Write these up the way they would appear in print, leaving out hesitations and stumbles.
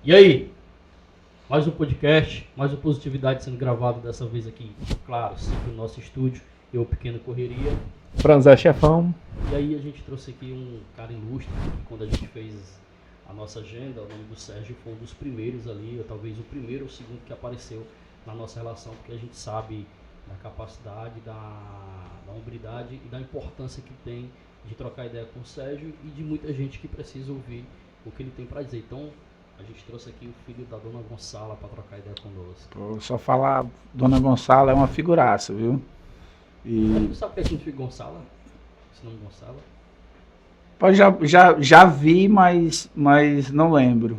E aí? Mais um podcast, mais uma Positividade sendo gravado dessa vez aqui, claro, sempre no nosso estúdio, eu, Pequena Correria. Franzé Chefão. E aí a gente trouxe aqui um cara ilustre, que quando a gente fez a nossa agenda, o nome do Sérgio foi um dos primeiros ali, ou talvez o primeiro ou o segundo que apareceu na nossa relação, porque a gente sabe da capacidade, da hombridade e da importância que tem de trocar ideia com o Sérgio e de muita gente que precisa ouvir o que ele tem para dizer. Então, a gente trouxe aqui o filho da Dona Gonçala para trocar ideia conosco. Pô, só falar, Dona Gonçala é uma figuraça, viu? E... Sabe o que significa Gonçala? Esse nome Gonçala? Pô, já vi, mas não lembro.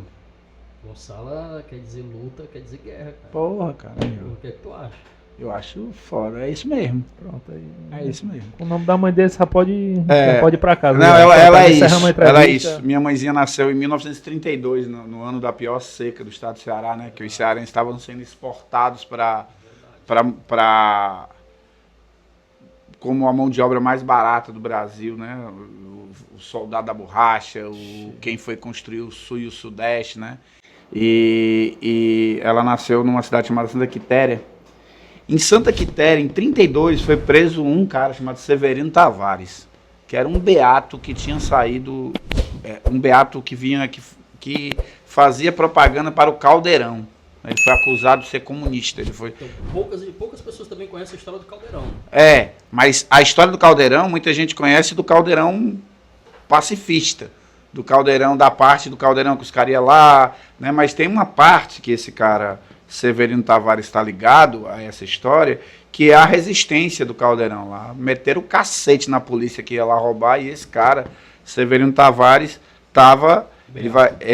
Gonçala quer dizer luta, quer dizer guerra, cara. Porra, cara. O que é que tu acha? Eu acho foda, é isso mesmo. Pronto, aí. É isso mesmo. O nome da mãe dele já pode ir para casa. Não, ela é isso. Minha mãezinha nasceu em 1932, no ano da pior seca do estado do Ceará, né? Que os cearenses estavam sendo exportados como a mão de obra mais barata do Brasil, né? O soldado da borracha, quem foi construir o sul e o sudeste, né? E ela nasceu numa cidade chamada Santa Quitéria. Em Santa Quitéria, em 32, foi preso um cara chamado Severino Tavares, que era um beato que tinha saído, um beato que fazia propaganda para o Caldeirão. Ele foi acusado de ser comunista. Ele foi... Então, poucas pessoas também conhecem a história do Caldeirão. Mas a história do Caldeirão, muita gente conhece do Caldeirão pacifista, do Caldeirão, da parte do Caldeirão que os caras iam lá, né? Mas tem uma parte que esse cara... Severino Tavares está ligado a essa história, que é a resistência do Caldeirão lá. Meteram o cacete na polícia que ia lá roubar e esse cara, Severino Tavares, estava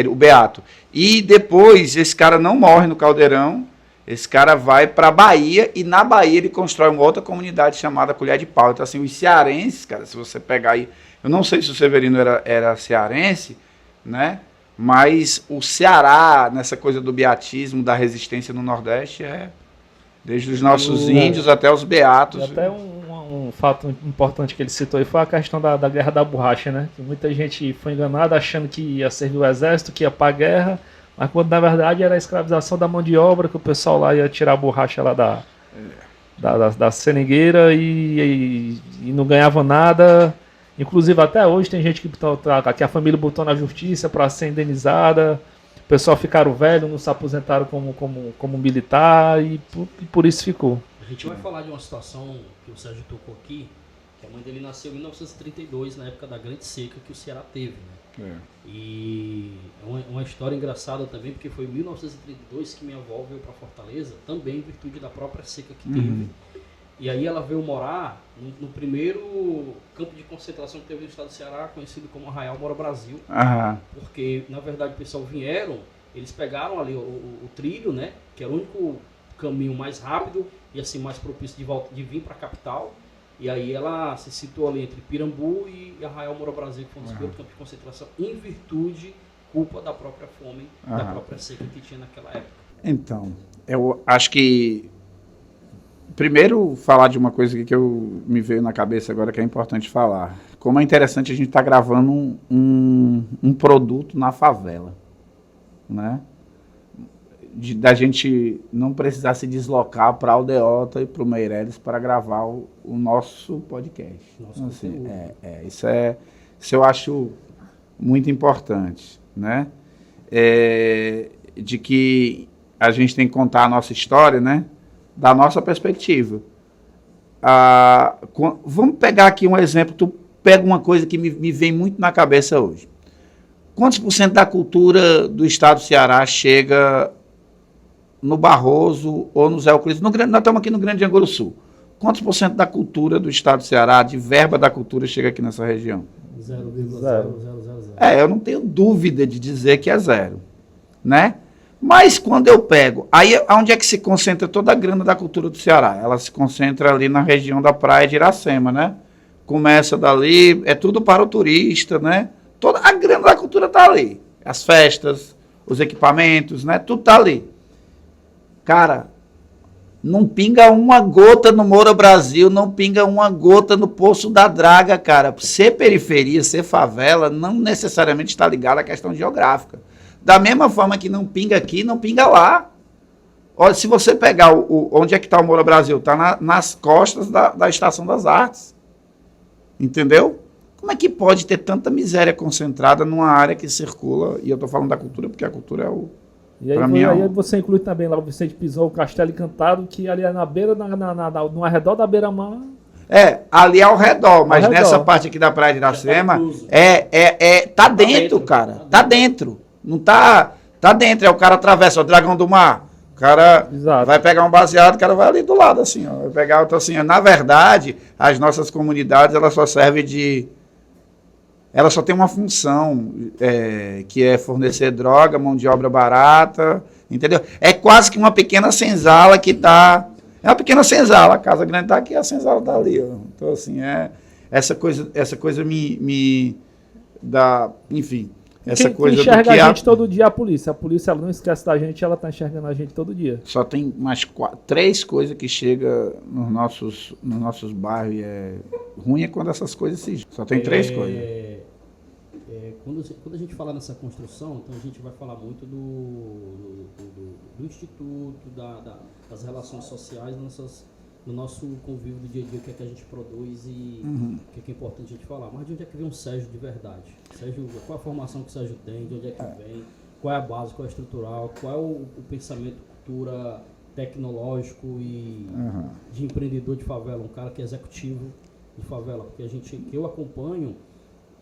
o Beato. E depois esse cara não morre no Caldeirão, esse cara vai para a Bahia e na Bahia ele constrói uma outra comunidade chamada Colher de Pau. Então assim, os cearenses, cara, se você pegar aí, eu não sei se o Severino era cearense, né? Mas o Ceará, nessa coisa do beatismo, da resistência no Nordeste, desde os nossos índios até os beatos. E até um fato importante que ele citou aí foi a questão da Guerra da Borracha, né? Que muita gente foi enganada achando que ia servir o exército, que ia para a guerra, mas quando na verdade era a escravização da mão de obra, que o pessoal lá ia tirar a borracha lá da seringueira e não ganhava nada. Inclusive até hoje tem gente que a família botou na justiça para ser indenizada, o pessoal ficaram velho, não se aposentaram como militar e por isso ficou. A gente vai falar de uma situação que o Sérgio tocou aqui, que a mãe dele nasceu em 1932, na época da grande seca que o Ceará teve, né? E é uma história engraçada também, porque foi em 1932 que minha avó veio para Fortaleza, também em virtude da própria seca que teve. E aí ela veio morar no primeiro campo de concentração que teve no estado do Ceará, conhecido como Arraial Mora Brasil. Porque, na verdade, o pessoal eles pegaram ali o trilho, né? Que era o único caminho mais rápido e assim mais propício de vir para a capital. E aí ela se situou ali entre Pirambu e Arraial Mora Brasil, que foi um dos primeiros campos de concentração, em virtude, culpa da própria fome, da própria seca que tinha naquela época. Então, eu acho que primeiro, falar de uma coisa que me veio na cabeça agora que é importante falar. Como é interessante a gente estar gravando um produto na favela, né? Da gente não precisar se deslocar para a Aldeota e para o Meireles para gravar o nosso podcast. Então, assim, isso eu acho muito importante, né? De que a gente tem que contar a nossa história, né? Da nossa perspectiva. Vamos pegar aqui um exemplo, tu pega uma coisa que me vem muito na cabeça hoje. Quantos por cento da cultura do estado do Ceará chega no Barroso ou no Zé Euclides? Nós estamos aqui no Grande Angola Sul. Quantos por cento da cultura do estado do Ceará, de verba da cultura, chega aqui nessa região? 0,0000. Eu não tenho dúvida de dizer que é zero, né? Mas quando eu pego, aí onde é que se concentra toda a grana da cultura do Ceará? Ela se concentra ali na região da praia de Iracema, né? Começa dali, é tudo para o turista, né? Toda a grana da cultura está ali. As festas, os equipamentos, né? Tudo está ali. Cara, não pinga uma gota no Moura Brasil, não pinga uma gota no Poço da Draga, cara. Ser periferia, ser favela, não necessariamente está ligado à questão geográfica. Da mesma forma que não pinga aqui, não pinga lá. Olha, se você pegar onde é que está o Moura Brasil, está nas costas da Estação das Artes. Entendeu? Como é que pode ter tanta miséria concentrada numa área que circula, e eu estou falando da cultura, porque a cultura é o... E aí, você inclui também lá o Vicente Pisou, o Castelo Encantado, que ali é na beira, no arredor da beira-mar. Ali ao redor, mas nessa parte aqui da Praia de Iracema, tá dentro, cara. Tá dentro. Não tá dentro, o cara atravessa o Dragão do Mar. O cara vai pegar um baseado, o cara vai ali do lado, assim, ó. Vai pegar, então, assim, na verdade, as nossas comunidades, elas só servem ela só tem uma função, que é fornecer droga, mão de obra barata, entendeu? É quase que uma pequena senzala que tá... É uma pequena senzala, a Casa Grande tá aqui, a senzala tá ali, ó. Então, assim, essa coisa me dá, enfim... Essa coisa enxerga a gente todo dia, a polícia. A polícia, ela não esquece da gente, ela tá enxergando a gente todo dia. Só tem mais 3 coisas que chegam nos nossos bairros e é ruim é quando essas coisas se... Só tem 3 coisas. Quando a gente fala nessa construção, então a gente vai falar muito do instituto, das relações sociais, no nosso convívio do dia a dia, o que é que a gente produz e o que é importante a gente falar. Mas de onde é que vem um Sérgio de verdade? Sérgio, qual a formação que o Sérgio tem? De onde é que vem? Qual é a base? Qual é a estrutural? Qual é o pensamento, cultura tecnológico e de empreendedor de favela? Um cara que é executivo de favela. Porque que eu acompanho,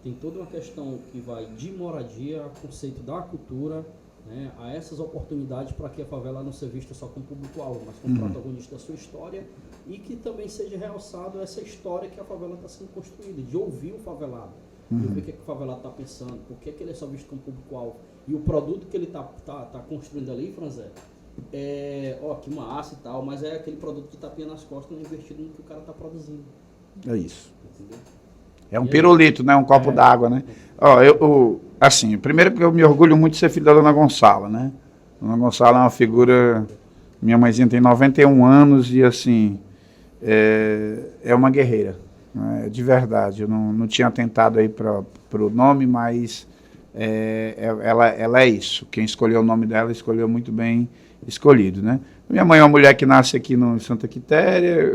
tem toda uma questão que vai de moradia, conceito da cultura, né, a essas oportunidades para que a favela não seja vista só como público-alvo, mas como protagonista da sua história e que também seja realçado essa história que a favela está sendo construída, de ouvir o favelado, de ouvir o que o favelado está pensando, por que ele é só visto como público-alvo. E o produto que ele está construindo ali, Franzé, que massa e tal, mas é aquele produto de tapinha nas costas, investido no que o cara está produzindo. É isso. Entendeu? É um pirulito, né? Um copo d'água, né? Assim, primeiro que eu me orgulho muito de ser filho da Dona Gonçala, né? Dona Gonçala é uma figura... Minha mãezinha tem 91 anos e, assim, é uma guerreira, né? De verdade. Eu não tinha atentado aí para o nome, mas ela é isso. Quem escolheu o nome dela escolheu muito bem escolhido, né? Minha mãe é uma mulher que nasce aqui em Santa Quitéria,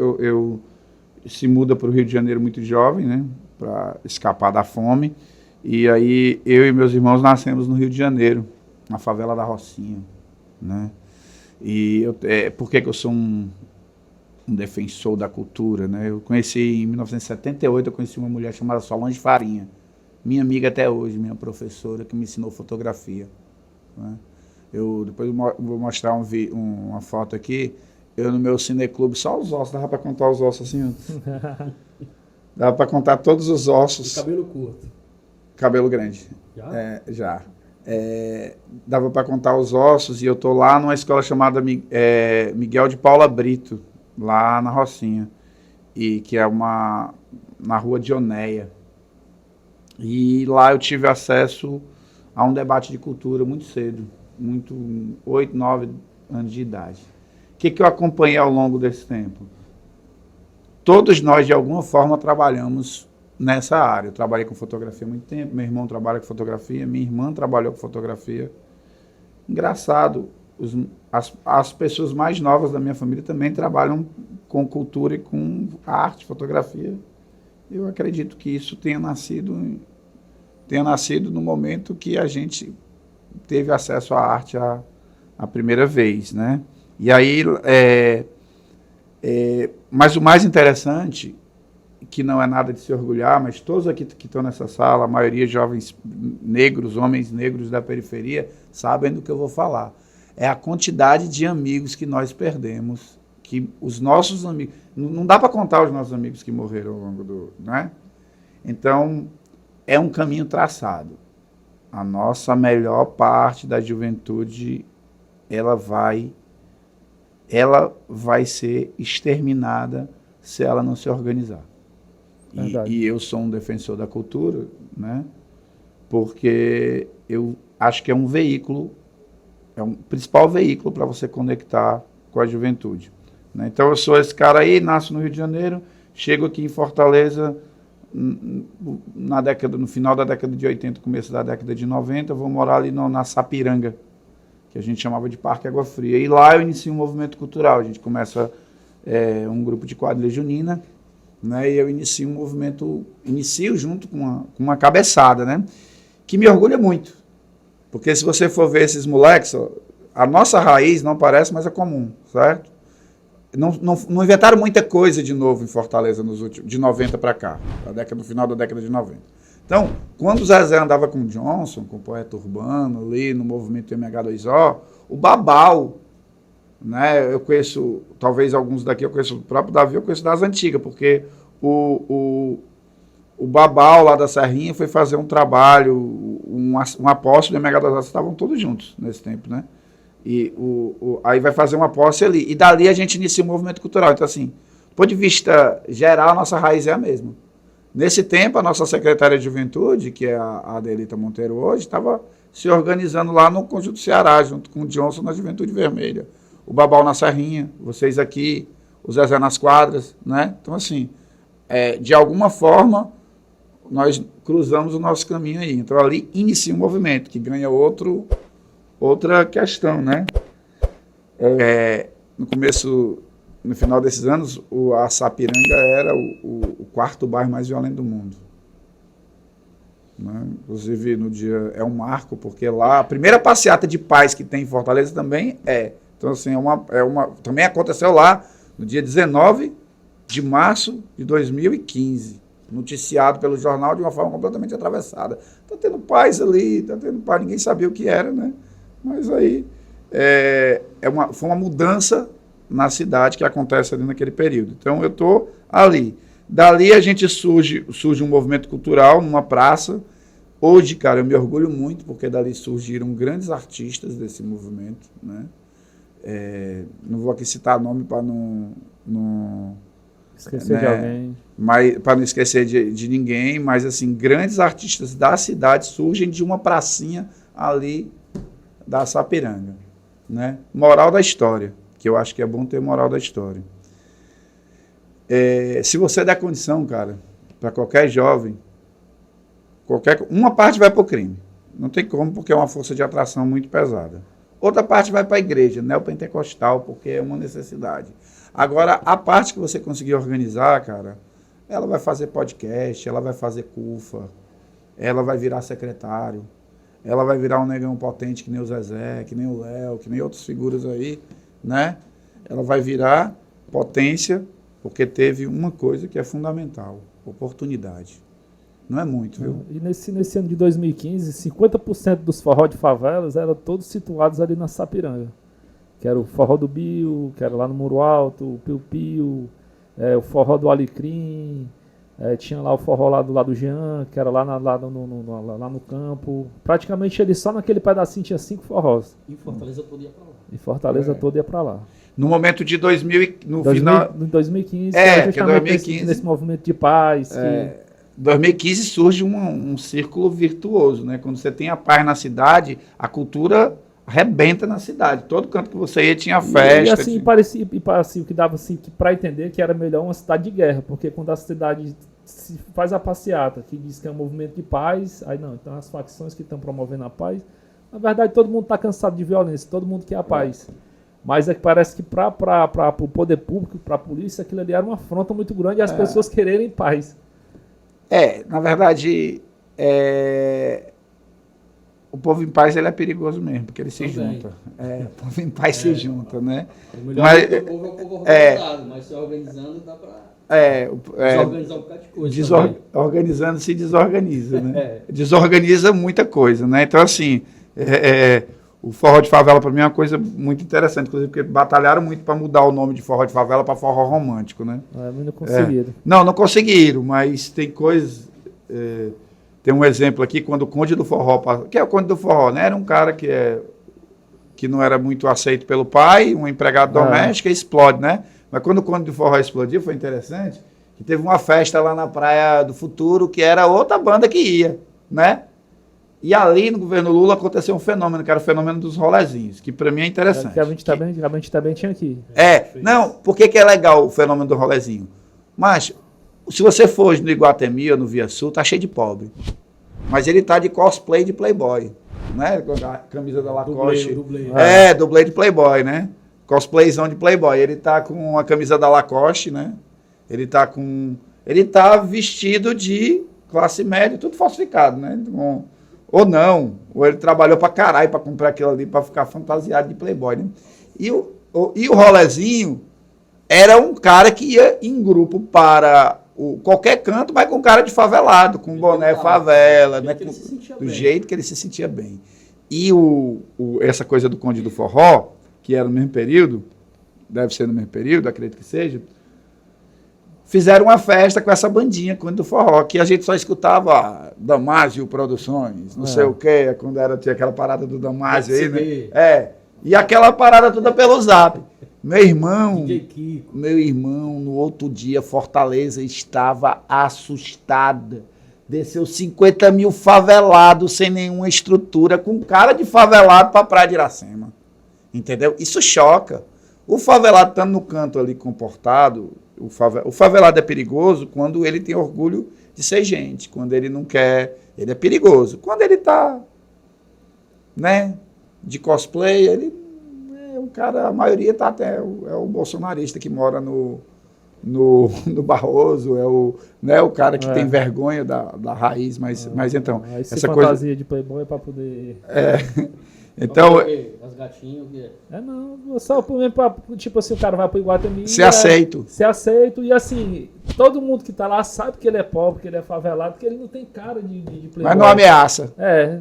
se muda para o Rio de Janeiro muito jovem, né? Para escapar da fome. E aí eu e meus irmãos nascemos no Rio de Janeiro, na favela da Rocinha, né? E por que eu sou um defensor da cultura, né? Eu conheci em 1978, eu conheci uma mulher chamada Solange Farinha, minha amiga até hoje, minha professora, que me ensinou fotografia, né? Depois vou mostrar uma foto aqui, eu no meu cineclube, só os ossos, dava para contar os ossos assim, dava para contar todos os ossos. E cabelo curto? Cabelo grande. Já? Já. Dava para contar os ossos e eu tô lá numa escola chamada Miguel de Paula Brito, lá na Rocinha, e que é na rua de Onéia. E lá eu tive acesso a um debate de cultura muito cedo, 8, 9 anos de idade. O que eu acompanhei ao longo desse tempo? Todos nós, de alguma forma, trabalhamos nessa área. Eu trabalhei com fotografia há muito tempo, meu irmão trabalha com fotografia, minha irmã trabalhou com fotografia. Engraçado, as pessoas mais novas da minha família também trabalham com cultura e com arte, fotografia. Eu acredito que isso tenha nascido no momento que a gente teve acesso à arte a primeira vez, né? E aí, mas o mais interessante, que não é nada de se orgulhar, mas todos aqui que estão nessa sala, a maioria jovens negros, homens negros da periferia, sabem do que eu vou falar. É a quantidade de amigos que nós perdemos, que os nossos amigos... Não dá para contar os nossos amigos que morreram ao longo do... Né? Então, é um caminho traçado. A nossa melhor parte da juventude, ela vai ser exterminada se ela não se organizar. E eu sou um defensor da cultura, né? Porque eu acho que é um veículo, é um principal veículo para você conectar com a juventude, né? Então eu sou esse cara aí, nasço no Rio de Janeiro, chego aqui em Fortaleza no final da década de 80, começo da década de 90, eu vou morar ali na Sapiranga, que a gente chamava de Parque Água Fria. E lá eu inicio um movimento cultural. A gente começa um grupo de quadrilha junina, né? E eu inicio um movimento, junto com uma cabeçada, né? Que me orgulha muito. Porque se você for ver esses moleques, a nossa raiz não parece, mas é comum, certo? Não inventaram muita coisa de novo em Fortaleza de 90 para cá, no final da década de 90. Então, quando o Zezé andava com o Johnson, com o Poeta Urbano, ali no movimento MH2O, o Babau, né? Eu conheço, talvez alguns daqui, eu conheço o próprio Davi, eu conheço das antigas, porque o Babau lá da Serrinha foi fazer um trabalho, um apóstolo do MH2O, estavam todos juntos nesse tempo, né? E aí vai fazer uma posse ali. E dali a gente inicia um movimento cultural. Então, assim, do ponto de vista geral, a nossa raiz é a mesma. Nesse tempo, a nossa secretária de Juventude, que é a Adelita Monteiro hoje, estava se organizando lá no Conjunto Ceará, junto com o Johnson na Juventude Vermelha. O Babau na Serrinha, vocês aqui, o Zezé nas quadras, né? Então, assim, de alguma forma, nós cruzamos o nosso caminho aí. Então, ali inicia um movimento que ganha outra questão, né? No final desses anos, a Sapiranga era o quarto bairro mais violento do mundo. Né? Inclusive, no dia é um marco, porque lá a primeira passeata de paz que tem em Fortaleza também é. Então, assim, também aconteceu lá no dia 19 de março de 2015, noticiado pelo jornal de uma forma completamente atravessada. Está tendo paz ali, está tendo paz, ninguém sabia o que era, né? Mas aí foi uma mudança na cidade que acontece ali naquele período. Então, eu estou ali. Dali a gente surge um movimento cultural numa praça. Hoje, cara, eu me orgulho muito, porque dali surgiram grandes artistas desse movimento, né? Não vou aqui citar nome para não esquecer de alguém. Para não esquecer de ninguém, mas assim, grandes artistas da cidade surgem de uma pracinha ali da Sapiranga, né? Moral da história, que eu acho que é bom ter moral da história. Se você der condição, cara, para qualquer jovem, uma parte vai para o crime. Não tem como, porque é uma força de atração muito pesada. Outra parte vai para a igreja, neopentecostal, porque é uma necessidade. Agora, a parte que você conseguir organizar, cara, ela vai fazer podcast, ela vai fazer CUFA, ela vai virar secretário, ela vai virar um negão potente que nem o Zezé, que nem o Léo, que nem outras figuras aí, né? Ela vai virar potência, porque teve uma coisa que é fundamental, oportunidade. Não é muito, viu? E nesse ano de 2015, 50% dos forró de favelas eram todos situados ali na Sapiranga. Que era o forró do Bio, que era lá no Muro Alto, o Piu Piu, o forró do Alecrim, tinha lá o forró lá do lado do Jean, que era lá no campo. Praticamente ele só naquele pedacinho tinha 5 forrós. E Fortaleza todo ia pra lá. E Fortaleza todo ia pra lá. No momento de 2015, que era justamente 2015, nesse movimento de paz. 2015 surge um círculo virtuoso, né? Quando você tem a paz na cidade, a cultura arrebenta na cidade. Todo canto que você ia tinha festa. E assim, parecia que dava assim, para entender que era melhor uma cidade de guerra, porque quando a cidade se faz a passeata, que diz que é um movimento de paz, aí não, então as facções que estão promovendo a paz, na verdade todo mundo está cansado de violência, todo mundo quer a paz. Mas é que parece que para o poder público, para a polícia, aquilo ali era uma afronta muito grande e as pessoas quererem paz. Na verdade, o povo em paz ele é perigoso mesmo, porque ele se junta. O povo em paz se junta, né? O melhor do povo é o povo organizado, mas se organizando dá para desorganizar um bocado de coisa. Organizando se desorganiza, né? Desorganiza muita coisa, né? Então, assim, o forró de favela para mim é uma coisa muito interessante, inclusive porque batalharam muito para mudar o nome de forró de favela para forró romântico, né? Mas não conseguiram. Não conseguiram, mas tem coisas... Tem um exemplo aqui, quando o Conde do Forró... Que é o Conde do Forró, né? Era um cara que não era muito aceito pelo pai, um empregado doméstico, explode, né? Mas quando o Conde do Forró explodiu, foi interessante, que teve uma festa lá na Praia do Futuro, que era outra banda que ia, né? E ali, no governo Lula, aconteceu um fenômeno, que era o fenômeno dos rolezinhos, que para mim é interessante. Que a gente também tinha aqui. Não, por que é legal o fenômeno do rolezinho? Mas Se você for hoje no Iguatemi ou no Via Sul, tá cheio de pobre. Mas ele tá de cosplay de Playboy, né? Com a camisa da Lacoste. Dublê. Dublê de Playboy, né? Cosplayzão de Playboy. Ele tá com a camisa da Lacoste, né? Ele tá vestido de classe média, tudo falsificado, né? Ou ele trabalhou pra caralho pra comprar aquilo ali, pra ficar fantasiado de Playboy, né? E o Rolezinho era um cara que ia em grupo para qualquer canto, mas com cara de favelado, com boné favela, né? Do jeito que ele se sentia bem. E essa coisa do Conde do Forró, que era no mesmo período, deve ser no mesmo período, acredito que seja, fizeram uma festa com essa bandinha Conde do Forró, que a gente só escutava Damásio Produções, não sei o quê, quando tinha aquela parada do Damásio aí, né? E aquela parada toda pelo Zap. Meu irmão, no outro dia, Fortaleza estava assustada. Desceu 50 mil favelados sem nenhuma estrutura, com cara de favelado para Praia de Iracema. Entendeu? Isso choca. O favelado estando no canto ali comportado, o favelado é perigoso quando ele tem orgulho de ser gente. Quando ele não quer, ele é perigoso. Quando ele está, né, de cosplay, a maioria tá até o bolsonarista que mora no Barroso, o cara que tem vergonha da raiz, mas então, essa fantasia de Playboy para poder... Então... As gatinhas, o quê? Só tipo assim, o cara vai pro Iguatemi... Ser aceito. E assim, todo mundo que tá lá sabe que ele é pobre, que ele é favelado, que ele não tem cara de Playboy. Mas não ameaça.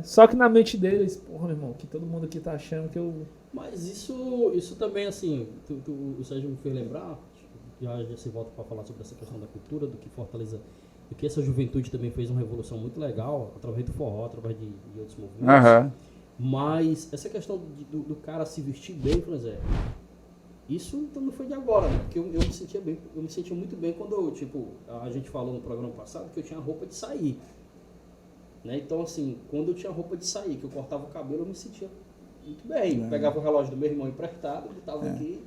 Só que na mente deles, porra, meu irmão, que todo mundo aqui tá achando que eu... Mas isso também, assim, o Sérgio me fez lembrar, já se volta para falar sobre essa questão da cultura, do que Fortaleza, do que essa juventude também fez uma revolução muito legal, através do forró, através de outros movimentos. Mas essa questão do cara se vestir bem, por exemplo, isso então não foi de agora, né? Porque eu me sentia bem, eu me sentia muito bem quando a gente falou no programa passado que eu tinha roupa de sair. Né? Então, assim, quando eu tinha roupa de sair, que eu cortava o cabelo, eu me sentia muito bem. Eu pegava o relógio do meu irmão emprestado, botava aqui.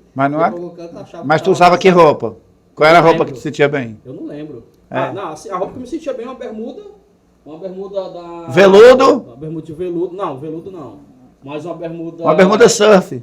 Mas tu usava que roupa? Qual era a roupa que tu sentia bem? Eu não lembro. Assim, a roupa que eu me sentia bem é uma bermuda da... Veludo? Uma bermuda de veludo. Não, veludo não. Mas uma bermuda... Uma bermuda surf.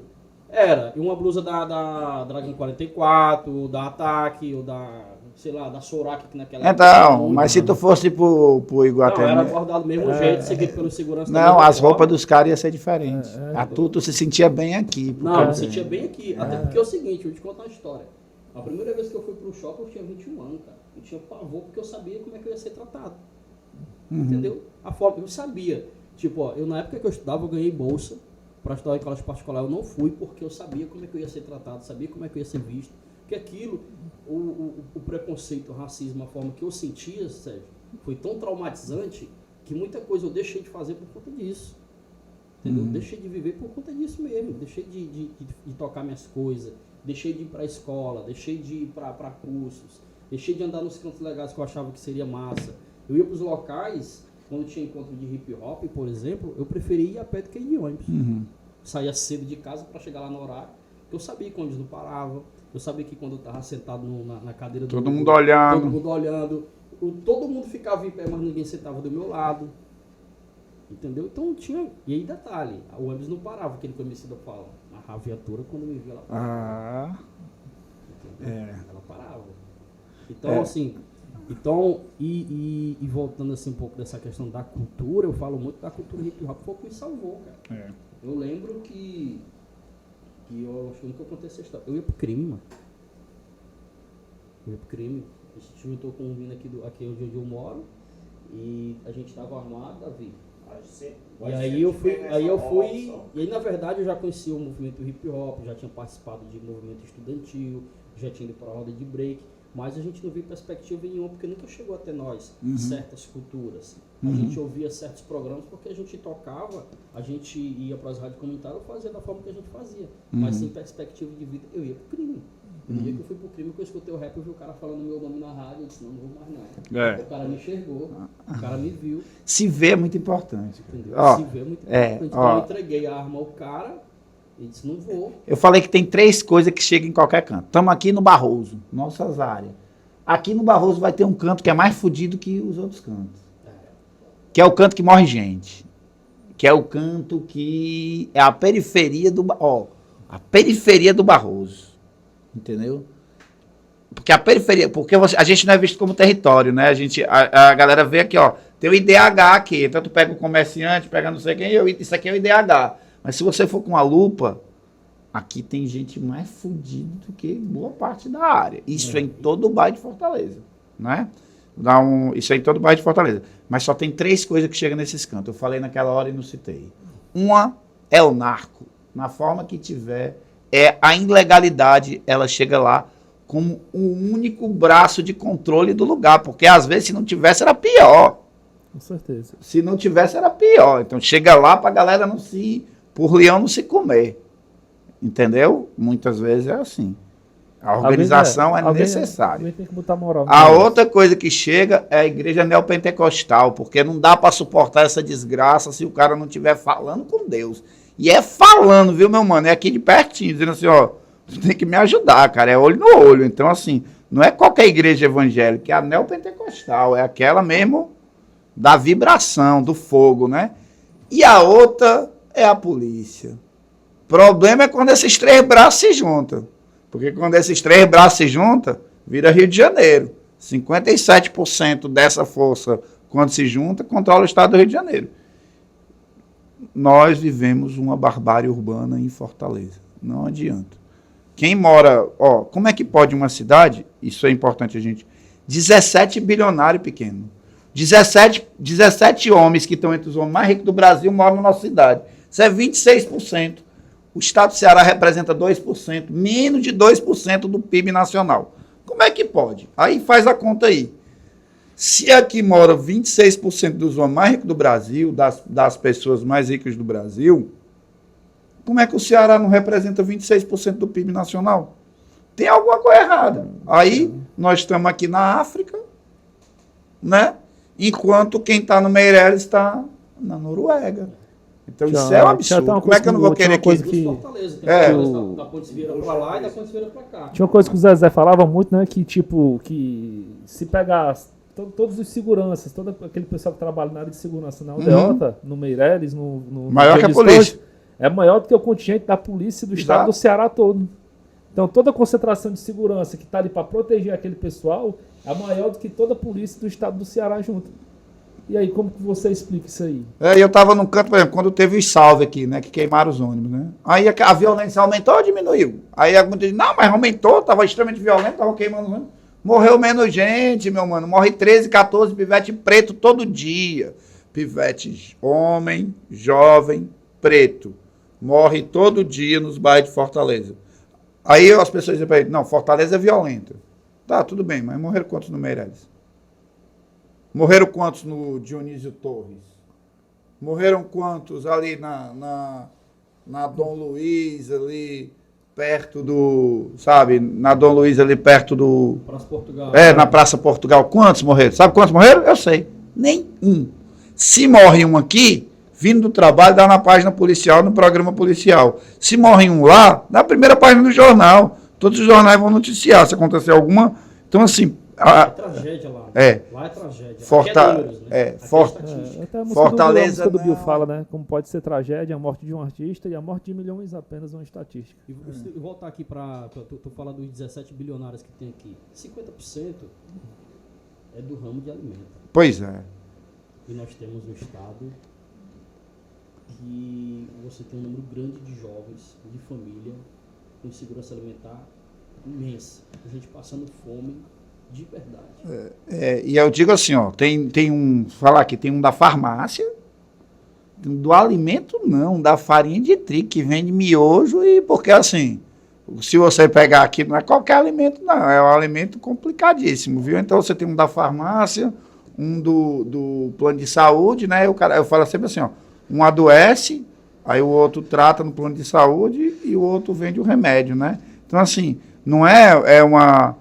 Era. E uma blusa da Dragon 44, da Ataque, ou da... sei lá, da Sorak, que naquela então, mas se tu fosse pro Iguatemi... Não, era bordado do mesmo jeito, seguido pelo segurança. Não, as roupas dos caras iam ser diferentes. Tu se sentia bem aqui. Não, eu me sentia bem aqui. Até porque é o seguinte, eu vou te contar uma história. A primeira vez que eu fui pro shopping, eu tinha 21 anos, cara. Eu tinha pavor porque eu sabia como é que eu ia ser tratado. Entendeu? A forma, eu sabia. Tipo, eu na época que eu estudava, eu ganhei bolsa para estudar em colégio particular. Eu não fui porque eu sabia como é que eu ia ser tratado, sabia como é que eu ia ser visto. Porque aquilo, o preconceito, o racismo, a forma que eu sentia, Sérgio, foi tão traumatizante que muita coisa eu deixei de fazer por conta disso. Entendeu? Deixei de viver por conta disso mesmo. Deixei de tocar minhas coisas, deixei de ir para a escola, deixei de ir para cursos, deixei de andar nos cantos legais que eu achava que seria massa. Eu ia para os locais, quando tinha encontro de hip hop, por exemplo, eu preferia ir a pé do que ir de ônibus. Saía cedo de casa para chegar lá no horário, porque eu sabia que o ônibus não parava. Eu sabia que quando eu estava sentado na cadeira do... Todo mundo olhando. Todo mundo ficava em pé, mas ninguém sentava do meu lado. Entendeu? Então tinha... E aí, detalhe, o ônibus não parava, aquele conhecido fala. A viatura, quando me via, ela parava. Ela parava. Então, assim... Então, e voltando assim um pouco dessa questão da cultura, eu falo muito da cultura hip hop, foi o que me salvou, cara. Eu lembro que eu acho que nunca contei essa história. Eu ia pro crime, mano. A gente se juntou com um menino aqui onde eu moro e a gente tava armado, Davi. E aí eu fui, e aí na verdade eu já conhecia o movimento hip hop, já tinha participado de movimento estudantil, já tinha ido pra roda de break, mas a gente não viu perspectiva nenhuma porque nunca chegou até nós certas culturas. A gente ouvia certos programas porque a gente tocava, a gente ia para as rádios comunitárias ou fazia da forma que a gente fazia, mas sem perspectiva de vida. Eu ia pro crime. No dia que eu fui pro crime, que eu escutei o rap, eu vi o cara falando meu nome na rádio, eu disse, não vou mais não. O cara me enxergou, o cara me viu. Se ver é muito importante. Entendeu? Se ver é muito importante. Então eu entreguei a arma ao cara e disse, não vou. Eu falei que tem 3 coisas que chegam em qualquer canto. Estamos aqui no Barroso, nossas áreas. Aqui no Barroso vai ter um canto que é mais fodido que os outros cantos. Que é o canto que morre gente. Que é o canto que é a periferia do... a periferia do Barroso. Entendeu? Porque a periferia... Porque a gente não é visto como território, né? A galera vê aqui, ó. Tem o IDH aqui. Então tu pega o comerciante, pega não sei quem, isso aqui é o IDH. Mas se você for com a lupa, aqui tem gente mais fodida do que boa parte da área. Isso é em todo o bairro de Fortaleza, né? Isso é em todo o bairro de Fortaleza. Mas só tem 3 coisas que chegam nesses cantos. Eu falei naquela hora e não citei. Uma é o narco. Na forma que tiver, é a ilegalidade, ela chega lá como o único braço de controle do lugar. Porque às vezes, se não tivesse, era pior. Com certeza. Se não tivesse, era pior. Então chega lá pra galera não se... por leão não se comer. Entendeu? Muitas vezes é assim. A organização é necessária. Tem que botar moral. A outra coisa que chega é a igreja neopentecostal, porque não dá para suportar essa desgraça se o cara não estiver falando com Deus. E é falando, viu, meu mano? É aqui de pertinho, dizendo assim, ó, tu tem que me ajudar, cara, é olho no olho. Então, assim, não é qualquer igreja evangélica, é a neopentecostal, é aquela mesmo da vibração, do fogo, né? E a outra é a polícia. O problema é quando esses 3 braços se juntam. Porque quando esses 3 braços se juntam, vira Rio de Janeiro. 57% dessa força, quando se junta, controla o estado do Rio de Janeiro. Nós vivemos uma barbárie urbana em Fortaleza. Não adianta. Quem mora... como é que pode uma cidade, isso é importante a gente... 17 bilionários pequenos. 17 homens que estão entre os homens mais ricos do Brasil moram na nossa cidade. Isso é 26%. O estado do Ceará representa 2%, menos de 2% do PIB nacional. Como é que pode? Aí faz a conta aí. Se aqui mora 26% dos homens mais ricos do Brasil, das pessoas mais ricas do Brasil, como é que o Ceará não representa 26% do PIB nacional? Tem alguma coisa errada. Aí nós estamos aqui na África, né? Enquanto quem está no Meireles está na Noruega. Então isso é um absurdo. Como é que eu não vou querer que... Fortaleza, tem da Ponte Vieira pra lá e da Ponte Vieira pra cá. Tinha uma coisa que o Zezé falava muito, né? Que tipo, que se pegar todos os seguranças, todo aquele pessoal que trabalha na área de segurança na Aldeota, no Meireles, no maior que a polícia. É maior do que o contingente da polícia do estado do Ceará todo. Então toda a concentração de segurança que está ali para proteger aquele pessoal é maior do que toda a polícia do estado do Ceará junto. E aí, como que você explica isso aí? Eu estava num canto, por exemplo, quando teve os salve aqui, né, que queimaram os ônibus, né? Aí a violência aumentou ou diminuiu? Aí alguém diz, não, mas aumentou, estava extremamente violento, estava queimando os ônibus. Morreu menos gente, meu mano. Morre 13, 14 pivete preto todo dia. Pivete homem, jovem, preto. Morre todo dia nos bairros de Fortaleza. Aí as pessoas dizem para ele, não, Fortaleza é violenta. Tá, tudo bem, mas morreram quantos no Meireles? Morreram quantos no Dionísio Torres? Morreram quantos ali na Dom Luiz, ali perto do... Sabe? Na Dom Luiz, ali perto do... Praça Portugal. Na Praça Portugal. Quantos morreram? Sabe quantos morreram? Eu sei. Nenhum. Se morre um aqui, vindo do trabalho, dá na página policial, no programa policial. Se morre um lá, dá a primeira página do jornal. Todos os jornais vão noticiar se acontecer alguma... Então, assim... É tragédia lá. Lá é tragédia. Fortaleza. A música do Bill fala, né? Como pode ser tragédia a morte de um artista e a morte de milhões apenas uma estatística. E voltar aqui para. Tu falar dos 17 bilionários que tem aqui. 50% é do ramo de alimento. Pois é. E nós temos um estado que você tem um número grande de jovens, de família, com segurança alimentar imensa. A gente passando fome. De verdade. E eu digo assim, ó, tem um, falar aqui, tem um da farmácia, do alimento não, da farinha de trigo, que vende miojo, e porque assim, se você pegar aqui, não é qualquer alimento não, é um alimento complicadíssimo, viu? Então você tem um da farmácia, um do plano de saúde, né? Eu falo sempre assim, ó, um adoece, aí o outro trata no plano de saúde e o outro vende o remédio, né? Então assim, não é uma...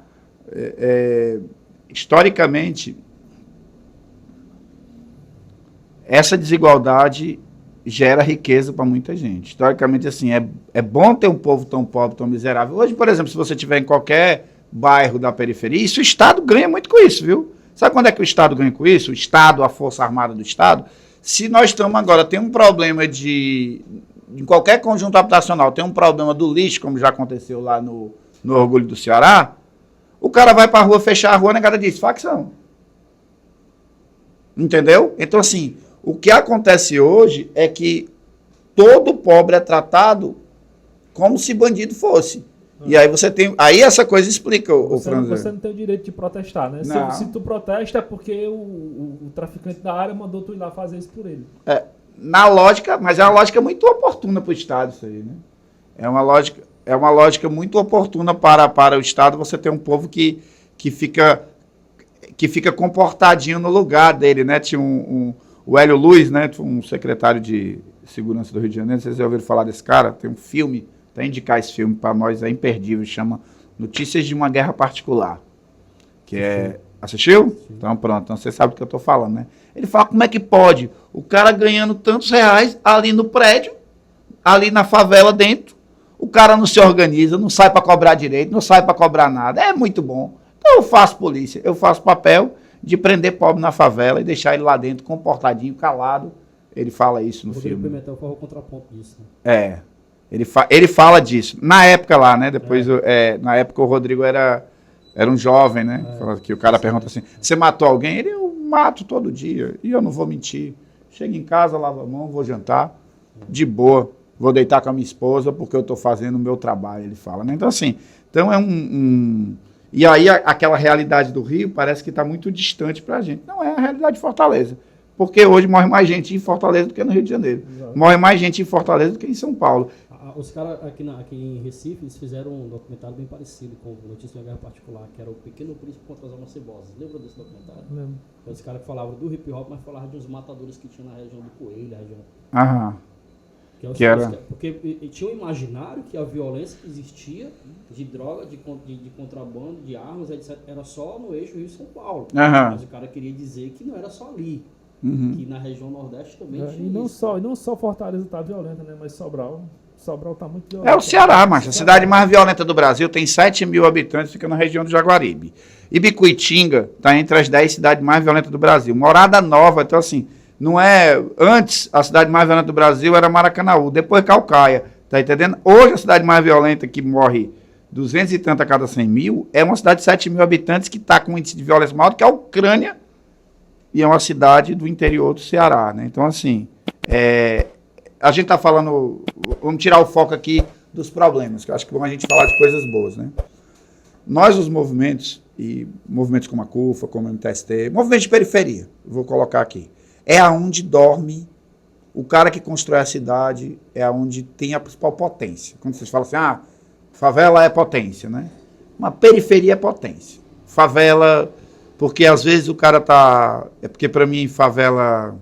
historicamente, essa desigualdade gera riqueza para muita gente. Historicamente, assim, é bom ter um povo tão pobre, tão miserável. Hoje, por exemplo, se você estiver em qualquer bairro da periferia. Isso o Estado ganha muito com isso, viu? Sabe quando é que o Estado ganha com isso? O Estado, a Força Armada do Estado. Se nós estamos agora, tem um problema em qualquer conjunto habitacional, tem um problema do lixo, como já aconteceu lá no Orgulho do Ceará, o cara vai para a rua, fechar a rua, a negada diz, facção. Entendeu? Então, assim, o que acontece hoje é que todo pobre é tratado como se bandido fosse. E aí você tem. Aí essa coisa explica o Franzé. Você não tem o direito de protestar, né? Se tu protesta é porque o traficante da área mandou tu ir lá fazer isso por ele. Na lógica, mas é uma lógica muito oportuna para o Estado, isso aí, né? É uma lógica muito oportuna para o Estado você ter um povo que fica comportadinho no lugar dele, né? Tinha o Hélio Luiz, né? Um secretário de Segurança do Rio de Janeiro, vocês já ouviram falar desse cara? Tem um filme. Até indicar esse filme para nós é imperdível, chama Notícias de uma Guerra Particular. Que é. Assistiu? Sim. Então pronto, então você sabe do que eu estou falando, né? Ele fala como é que pode o cara ganhando tantos reais ali no prédio, ali na favela dentro, o cara não se organiza, não sai para cobrar direito, não sai para cobrar nada. É muito bom. Então eu faço polícia, eu faço papel de prender pobre na favela e deixar ele lá dentro comportadinho, calado. Ele fala isso no filme. O Rodrigo Pimentel foi o contraponto disso, né? É. Ele fala disso. Na época lá, né? Depois, na época o Rodrigo era um jovem, né? Que o cara pergunta assim, você matou alguém? Eu mato todo dia. E eu não vou mentir. Chego em casa, lavo a mão, vou jantar. De boa. Vou deitar com a minha esposa porque eu estou fazendo o meu trabalho, ele fala, né? Então, assim, E aí aquela realidade do Rio parece que está muito distante para a gente. Não é a realidade de Fortaleza. Porque hoje morre mais gente em Fortaleza do que no Rio de Janeiro. Exato. Morre mais gente em Fortaleza do que em São Paulo. Os caras aqui em Recife, eles fizeram um documentário bem parecido com Notícia de uma Guerra Particular, que era o Pequeno Príncipe contra as Almas Cebosas. Lembra desse documentário? Lembro. Os caras que falavam do hip hop, mas falavam de uns matadores que tinham na região do Coelho, a região... Aham. Que era... Porque tinha um imaginário que a violência que existia de droga, de contrabando, de armas, etc., era só no eixo Rio-São Paulo. Aham. Mas o cara queria dizer que não era só ali. Que na região Nordeste também tinha e não isso. E não só Fortaleza está violenta, né? Mas Sobral está muito violento. É o Ceará, macho. A cidade mais violenta do Brasil tem 7 mil habitantes, fica na região do Jaguaribe. Ibicuitinga está entre as 10 cidades mais violentas do Brasil. Morada Nova, então assim, não é... Antes, a cidade mais violenta do Brasil era Maracanaú, depois Calcaia, tá entendendo? Hoje, a cidade mais violenta que morre 200 e tanto a cada 100 mil é uma cidade de 7 mil habitantes que está com um índice de violência maior do que a Ucrânia, e é uma cidade do interior do Ceará, né? Então, assim, a gente está falando... Vamos tirar o foco aqui dos problemas, que eu acho que é bom a gente falar de coisas boas, né? Nós, os movimentos, e movimentos como a CUFA, como o MTST, movimentos de periferia, vou colocar aqui, é aonde dorme o cara que constrói a cidade, é aonde tem a principal potência. Quando vocês falam assim, favela é potência, né? Uma periferia é potência. Favela... Porque às vezes o cara tá... É porque para mim, favela...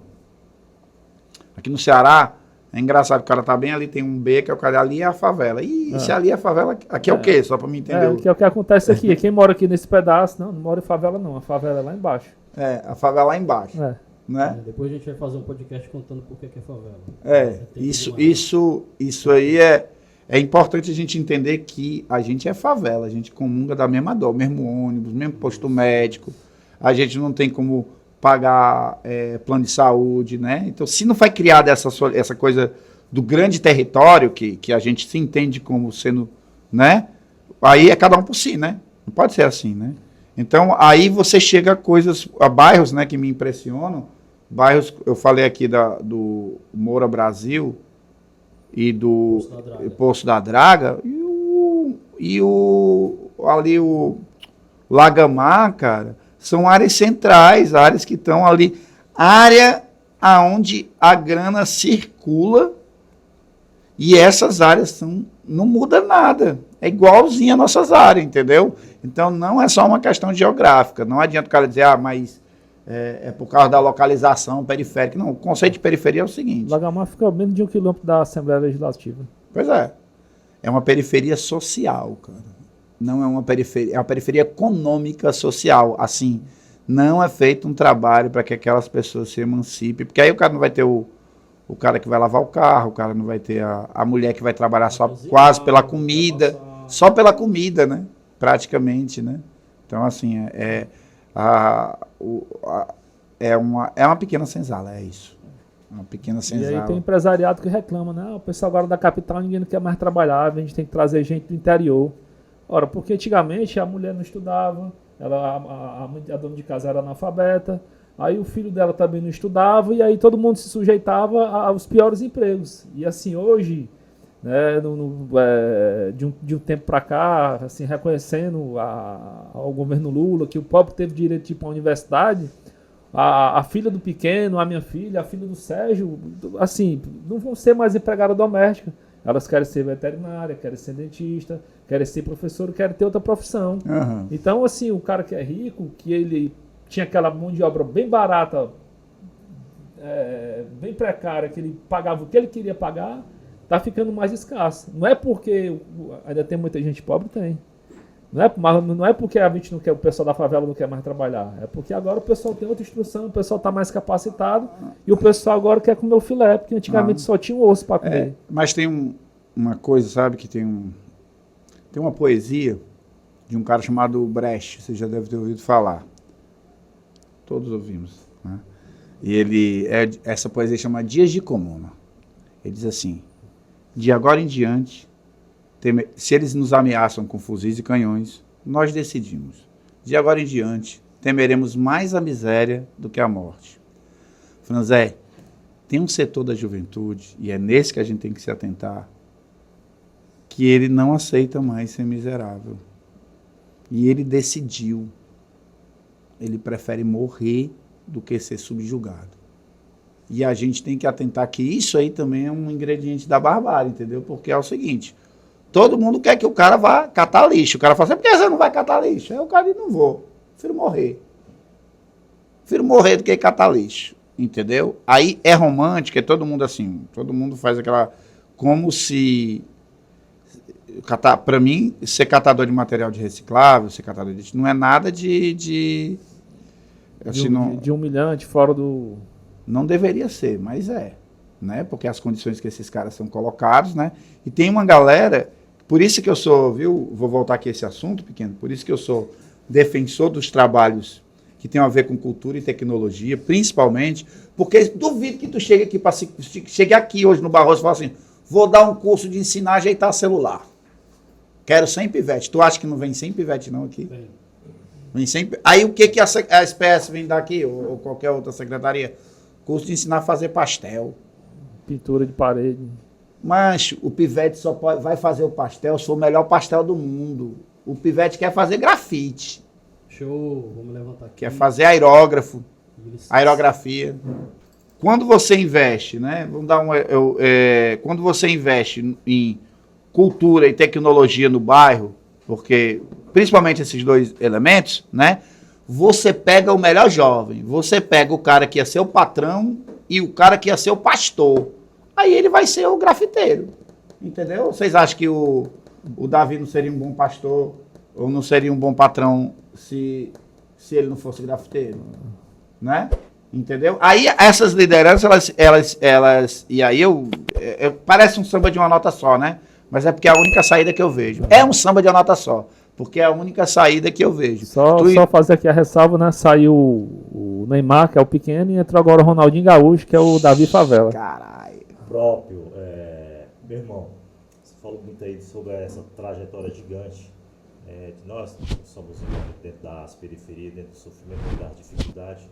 Aqui no Ceará, é engraçado, o cara tá bem ali, tem um beco, o cara ali é a favela. E se ali é a favela, aqui é o quê? Só para me entender. Que é o que acontece aqui. Quem mora aqui nesse pedaço, não mora em favela não. A favela é lá embaixo. A favela lá embaixo. Né? Depois a gente vai fazer um podcast contando por que é favela. Isso aí é importante a gente entender que a gente é favela, a gente comunga da mesma dor, mesmo ônibus, mesmo posto médico, a gente não tem como pagar plano de saúde, né? Então, se não foi criada essa coisa do grande território, que a gente se entende como sendo, né? Aí é cada um por si, né? Não pode ser assim, né? Então, aí você chega a bairros, né, que me impressionam, bairros, eu falei aqui do Moura Brasil, e do Poço da Draga, e ali o Lagamar, cara, são áreas centrais, áreas que estão ali, área aonde a grana circula, e essas áreas não muda nada, é igualzinho às nossas áreas, entendeu? Então não é só uma questão geográfica, não adianta o cara dizer, mas é por causa da localização periférica. Não, o conceito de periferia é o seguinte. Lagamar fica a menos de 1 quilômetro da Assembleia Legislativa. Pois é. É uma periferia social, cara. Não é uma periferia, é uma periferia econômica social. Assim, não é feito um trabalho para que aquelas pessoas se emancipem, porque aí o cara não vai ter o cara que vai lavar o carro, o cara não vai ter a mulher que vai trabalhar só quase pela comida, só pela comida, né? praticamente, né? Então, assim, é uma pequena senzala, é isso. Uma pequena senzala. E aí tem empresariado que reclama, né? O pessoal agora da capital, ninguém não quer mais trabalhar, a gente tem que trazer gente do interior. Ora, porque antigamente a mulher não estudava, a dona de casa era analfabeta, aí o filho dela também não estudava, e aí todo mundo se sujeitava aos piores empregos. E assim, hoje, né, de um tempo para cá, assim, reconhecendo ao governo Lula que o pobre teve direito de ir para a universidade, a filha do pequeno, a minha filha, a filha do Sérgio, assim, não vão ser mais empregada doméstica. Elas querem ser veterinária, querem ser dentista, querem ser professor, querem ter outra profissão. Uhum. Então, assim, o cara que é rico, que ele tinha aquela mão de obra bem barata, bem precária, que ele pagava o que ele queria pagar, está ficando mais escasso. Não é porque ainda tem muita gente pobre, tem. Não é porque a gente não quer, o pessoal da favela não quer mais trabalhar. É porque agora o pessoal tem outra instrução, o pessoal está mais capacitado e o pessoal agora quer comer o filé, porque antigamente só tinha um osso para comer. Mas tem uma coisa, sabe, que tem uma poesia de um cara chamado Brecht, você já deve ter ouvido falar. Todos ouvimos. Né? E essa poesia chama Dias de Comuna. Ele diz assim: de agora em diante, se eles nos ameaçam com fuzis e canhões, nós decidimos. De agora em diante, temeremos mais a miséria do que a morte. Franzé, tem um setor da juventude, e é nesse que a gente tem que se atentar, que ele não aceita mais ser miserável. E ele decidiu. Ele prefere morrer do que ser subjugado. E a gente tem que atentar que isso aí também é um ingrediente da barbárie, entendeu? Porque é o seguinte... Todo mundo quer que o cara vá catar lixo. O cara fala assim, por que você não vai catar lixo? Aí o cara diz, não vou. Prefiro morrer. Prefiro morrer do que catar lixo. Entendeu? Aí é romântico, é todo mundo assim. Todo mundo faz aquela... Como se... Para mim, ser catador de material de reciclável, ser catador de lixo, não é nada de humilhante, fora do... Não deveria ser, mas é. Né? Porque as condições que esses caras são colocados, né? E tem uma galera... Por isso que eu sou, viu? Vou voltar aqui a esse assunto pequeno. Por isso que eu sou defensor dos trabalhos que tem a ver com cultura e tecnologia, principalmente, porque duvido que tu chegue aqui hoje no Barroso e fale assim, vou dar um curso de ensinar a ajeitar celular. Quero 100 pivete. Tu acha que não vem 100 pivete não aqui? Vem 100. Aí o que a SPS vem dar aqui, ou qualquer outra secretaria? Curso de ensinar a fazer pastel. Pintura de parede. Mas o pivete só vai fazer o pastel se for o melhor pastel do mundo. O pivete quer fazer grafite. Show, vamos levantar aqui. Quer fazer aerógrafo, aerografia. Quando você investe, né? Vamos dar quando você investe em cultura e tecnologia no bairro, porque principalmente esses dois elementos, né? Você pega o melhor jovem. Você pega o cara que ia ser o patrão e o cara que ia ser o pastor. Aí ele vai ser o grafiteiro, entendeu? Vocês acham que o Davi não seria um bom pastor ou não seria um bom patrão se ele não fosse grafiteiro, né? Entendeu? Aí essas lideranças, elas e aí parece um samba de uma nota só, né? Mas é porque é a única saída que eu vejo. É um samba de uma nota só, porque é a única saída que eu vejo. Só fazer aqui a ressalva, né? Saiu o Neymar, que é o pequeno, e entrou agora o Ronaldinho Gaúcho, que é o Davi Favela. Caralho. Próprio, meu irmão, você falou muito aí sobre essa trajetória gigante de nós que somos dentro das periferias, dentro do sofrimento, das dificuldades.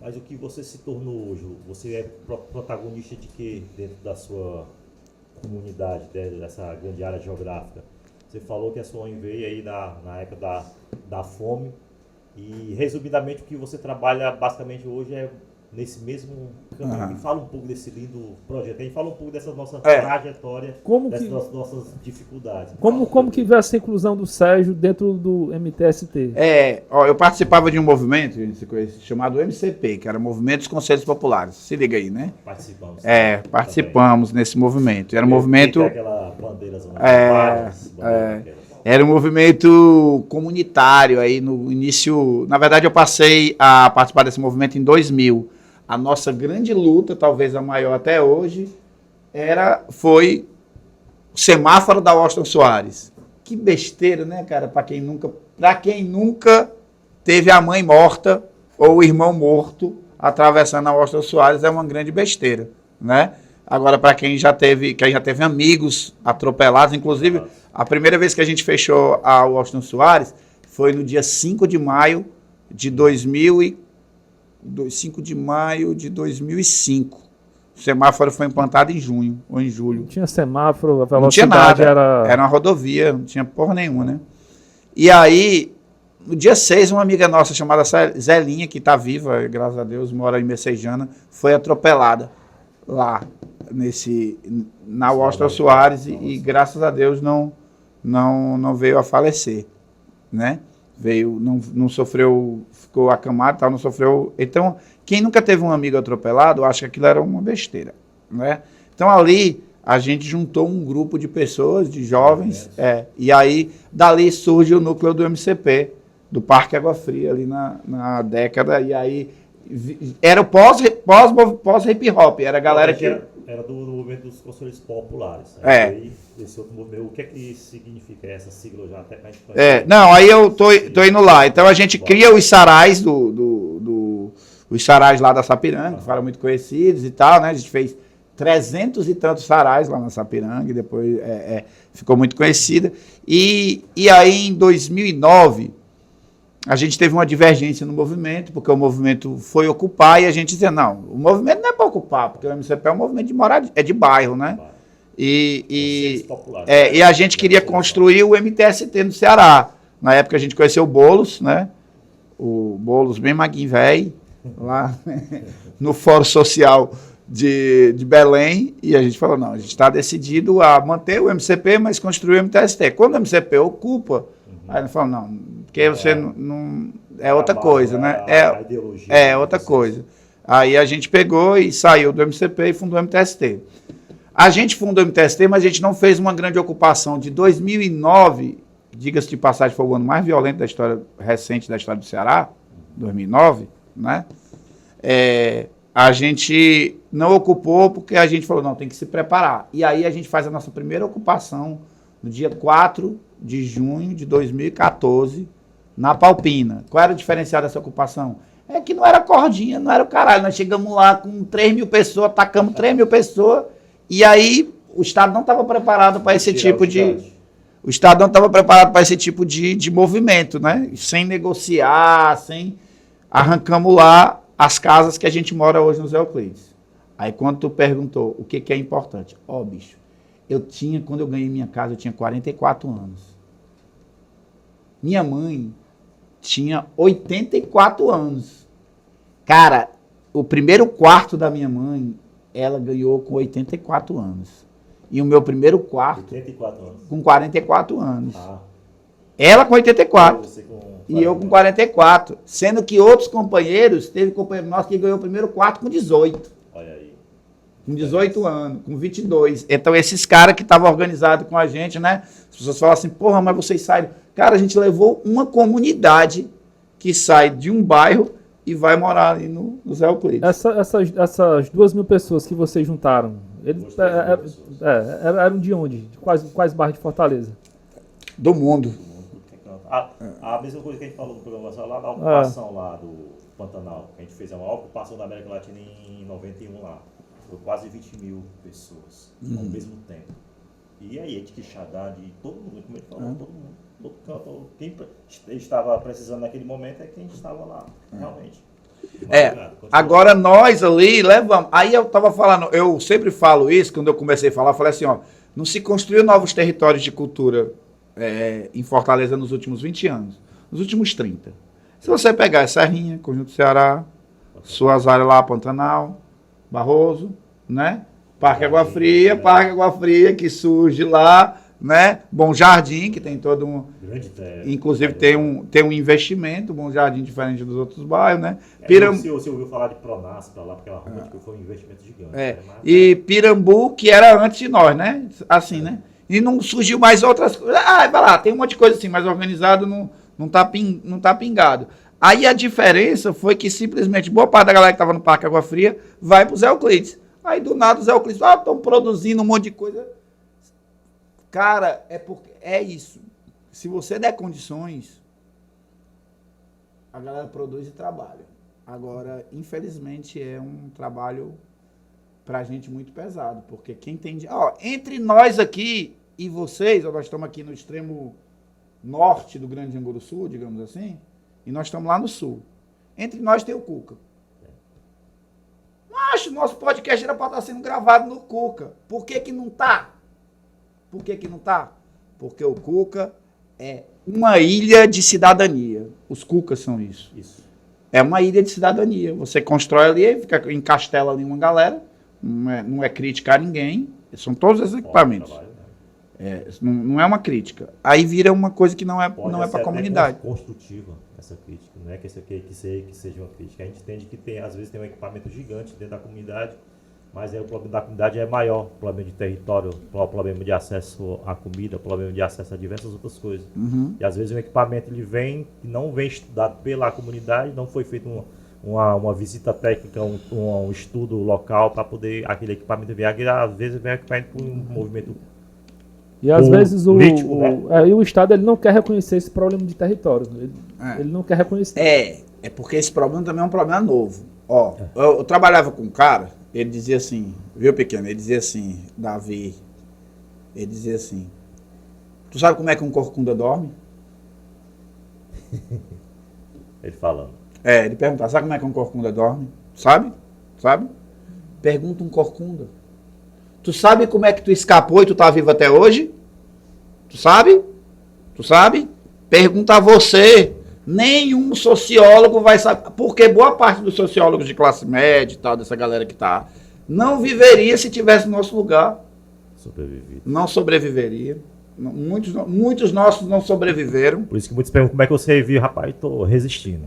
Mas o que você se tornou hoje? Você é protagonista de quê dentro da sua comunidade, dessa grande área geográfica? Você falou que a sua mãe veio aí na época da fome e, resumidamente, o que você trabalha basicamente hoje é nesse mesmo caminho. Me fala um pouco desse lindo projeto aí, fala um pouco dessa nossa trajetória, dessas nossas dificuldades. Como que vê essa inclusão do Sérgio dentro do MTST? Eu participava de um movimento chamado MCP, que era Movimento dos Conselhos Populares. Se liga aí, né? Participamos. Participamos nesse movimento. Era um movimento... Aquela bandeira Era um movimento comunitário aí no início. Na verdade, eu passei a participar desse movimento em 2000. A nossa grande luta, talvez a maior até hoje, foi o semáforo da Washington Soares, Que besteira, né, cara? Para quem nunca teve a mãe morta ou o irmão morto atravessando a Washington Soares, é uma grande besteira, né? Agora, para quem já teve amigos atropelados, inclusive, a primeira vez que a gente fechou a Washington Soares foi no dia 5 de maio de 2005. O semáforo foi implantado em junho ou em julho. Não tinha semáforo, a velocidade não tinha nada, era... Era uma rodovia, não tinha porra nenhuma, né? E aí, no dia 6, uma amiga nossa chamada Zelinha, que está viva, graças a Deus, mora em Messejana, foi atropelada lá, na Washington Soares, e graças a Deus não veio a falecer, né? Não sofreu, ficou acamado, tal, não sofreu. Então, quem nunca teve um amigo atropelado, acha que aquilo era uma besteira, né? Então, ali, a gente juntou um grupo de pessoas, de jovens, e aí, dali surge o núcleo do MCP, do Parque Água Fria, ali na década, e aí, era o pós-hip hop, era a galera que... Era do movimento dos construtores populares. Aí, esse outro movimento, o que é que significa essa sigla já, até pra gente conhecer? Não, aí eu tô indo lá. Então a gente cria os sarais os sarais lá da Sapiranga, que foram muito conhecidos e tal, né? A gente fez 300 e tantos sarais lá na Sapiranga, e depois ficou muito conhecida. E aí em 2009, a gente teve uma divergência no movimento, porque o movimento foi ocupar, e a gente dizia, não, o movimento não é para ocupar, porque o MCP é um movimento de moradia, é de bairro, né? E a gente queria construir o MTST no Ceará. Na época a gente conheceu o Boulos, né? O Boulos bem maguinho velho, lá no Fórum Social de Belém, e a gente falou, não, a gente está decidido a manter o MCP, mas construir o MTST. Quando o MCP ocupa, aí ele falou, não, porque você não é outra coisa, né? É outra coisa. Aí a gente pegou e saiu do MCP e fundou o MTST. A gente fundou o MTST, mas a gente não fez uma grande ocupação. De 2009, diga-se de passagem, foi o ano mais violento da história recente da história do Ceará, 2009, né? A gente não ocupou porque a gente falou, não, tem que se preparar. E aí a gente faz a nossa primeira ocupação no dia 4 de junho de 2014, na Palpina. Qual era o diferencial dessa ocupação? É que não era cordinha, não era o caralho. Nós chegamos lá com 3 mil pessoas, atacamos 3 mil pessoas, e aí o Estado não estava preparado para esse tipo de... O Estado não estava preparado para esse tipo de movimento, né? Sem negociar, arrancamos lá as casas que a gente mora hoje no Zé Euclides. Aí quando tu perguntou o que é importante, bicho, quando eu ganhei minha casa, eu tinha 44 anos. Minha mãe tinha 84 anos. Cara, o primeiro quarto da minha mãe, ela ganhou com 84 anos. E o meu primeiro quarto, 84 anos. Com 44 anos. Ela com 84. E eu com 44. Sendo que outros companheiros, teve companheiro nosso que ganhou o primeiro quarto com 18. Olha aí. Com 18 anos, com 22. Então, esses caras que estavam organizados com a gente, né? As pessoas falam assim, porra, mas vocês saíram. Cara, a gente levou uma comunidade que sai de um bairro e vai morar ali no Zé Euclides. Essas 2 mil pessoas que vocês juntaram, eles eram de onde? De quais bairros de Fortaleza? Do mundo. A mesma coisa que a gente falou no programa lá da ocupação lá do Pantanal, que a gente fez a maior ocupação da América Latina em 91 lá. Foi quase 20 mil pessoas ao mesmo tempo. E aí a gente quis chamar de todo mundo, como ele falou, todo mundo. Todo canto, quem estava precisando naquele momento é quem estava lá, realmente. Agora nós ali levamos. Aí eu estava falando, eu sempre falo isso, quando eu comecei a falar, falei assim, não se construiu novos territórios de cultura em Fortaleza nos últimos 20 anos, nos últimos 30. Se você pegar a Serrinha, Conjunto Ceará, suas áreas lá, Pantanal, Barroso, né? Parque Água Fria, que surge lá, né? Bom Jardim, que tem todo um... Inclusive tem um investimento, Bom Jardim diferente dos outros bairros, né? Você ouviu falar de Pronas para lá, porque ela foi um investimento gigante. E Pirambu, que era antes de nós, né? Assim, né? E não surgiu mais outras coisas. Vai lá, tem um monte de coisa assim, mas organizado não tá pingado. Aí a diferença foi que simplesmente boa parte da galera que estava no Parque Água Fria vai pro Zé Euclides. Aí do nada o Zé Euclides, estão produzindo um monte de coisa. Cara, é isso. Se você der condições, a galera produz e trabalha. Agora, infelizmente, é um trabalho pra gente muito pesado, porque quem tem... entre nós aqui e vocês, nós estamos aqui no extremo norte do Grande Angola Sul, digamos assim, e nós estamos lá no sul. Entre nós tem o Cuca. Acho, nosso podcast era para estar sendo gravado no Cuca. Por que que não tá? Por que que não tá? Porque o Cuca é uma ilha de cidadania. Os Cucas são isso. É uma ilha de cidadania. Você constrói ali, fica, encastela ali uma galera, não é crítica a ninguém, são todos esses equipamentos. Não é uma crítica. Aí vira uma coisa que não é para a comunidade. Construtiva essa crítica, não é que seja uma crítica. A gente entende que às vezes tem um equipamento gigante dentro da comunidade, mas aí o problema da comunidade é maior, o problema de território, o problema de acesso à comida, o problema de acesso a diversas outras coisas. E às vezes o equipamento não vem estudado pela comunidade, não foi feito uma visita técnica, um estudo local para poder aquele equipamento vir. Às vezes vem equipamento por um movimento. E às vezes o Estado ele não quer reconhecer esse problema de território. Ele não quer reconhecer. É porque esse problema também é um problema novo. Eu trabalhava com um cara, ele dizia assim, viu, pequeno? Ele dizia assim, Davi, ele dizia assim, tu sabe como é que um corcunda dorme? Ele falando. Ele perguntava, sabe como é que um corcunda dorme? Sabe? Pergunta um corcunda. Tu sabe como é que tu escapou e tu tá vivo até hoje? Tu sabe? Pergunta a você. Nenhum sociólogo vai saber. Porque boa parte dos sociólogos de classe média e tal, dessa galera que tá, não viveria se tivesse no nosso lugar. Não sobreviveria. Muitos nossos não sobreviveram. Por isso que muitos perguntam como é que você vive, rapaz, tô resistindo.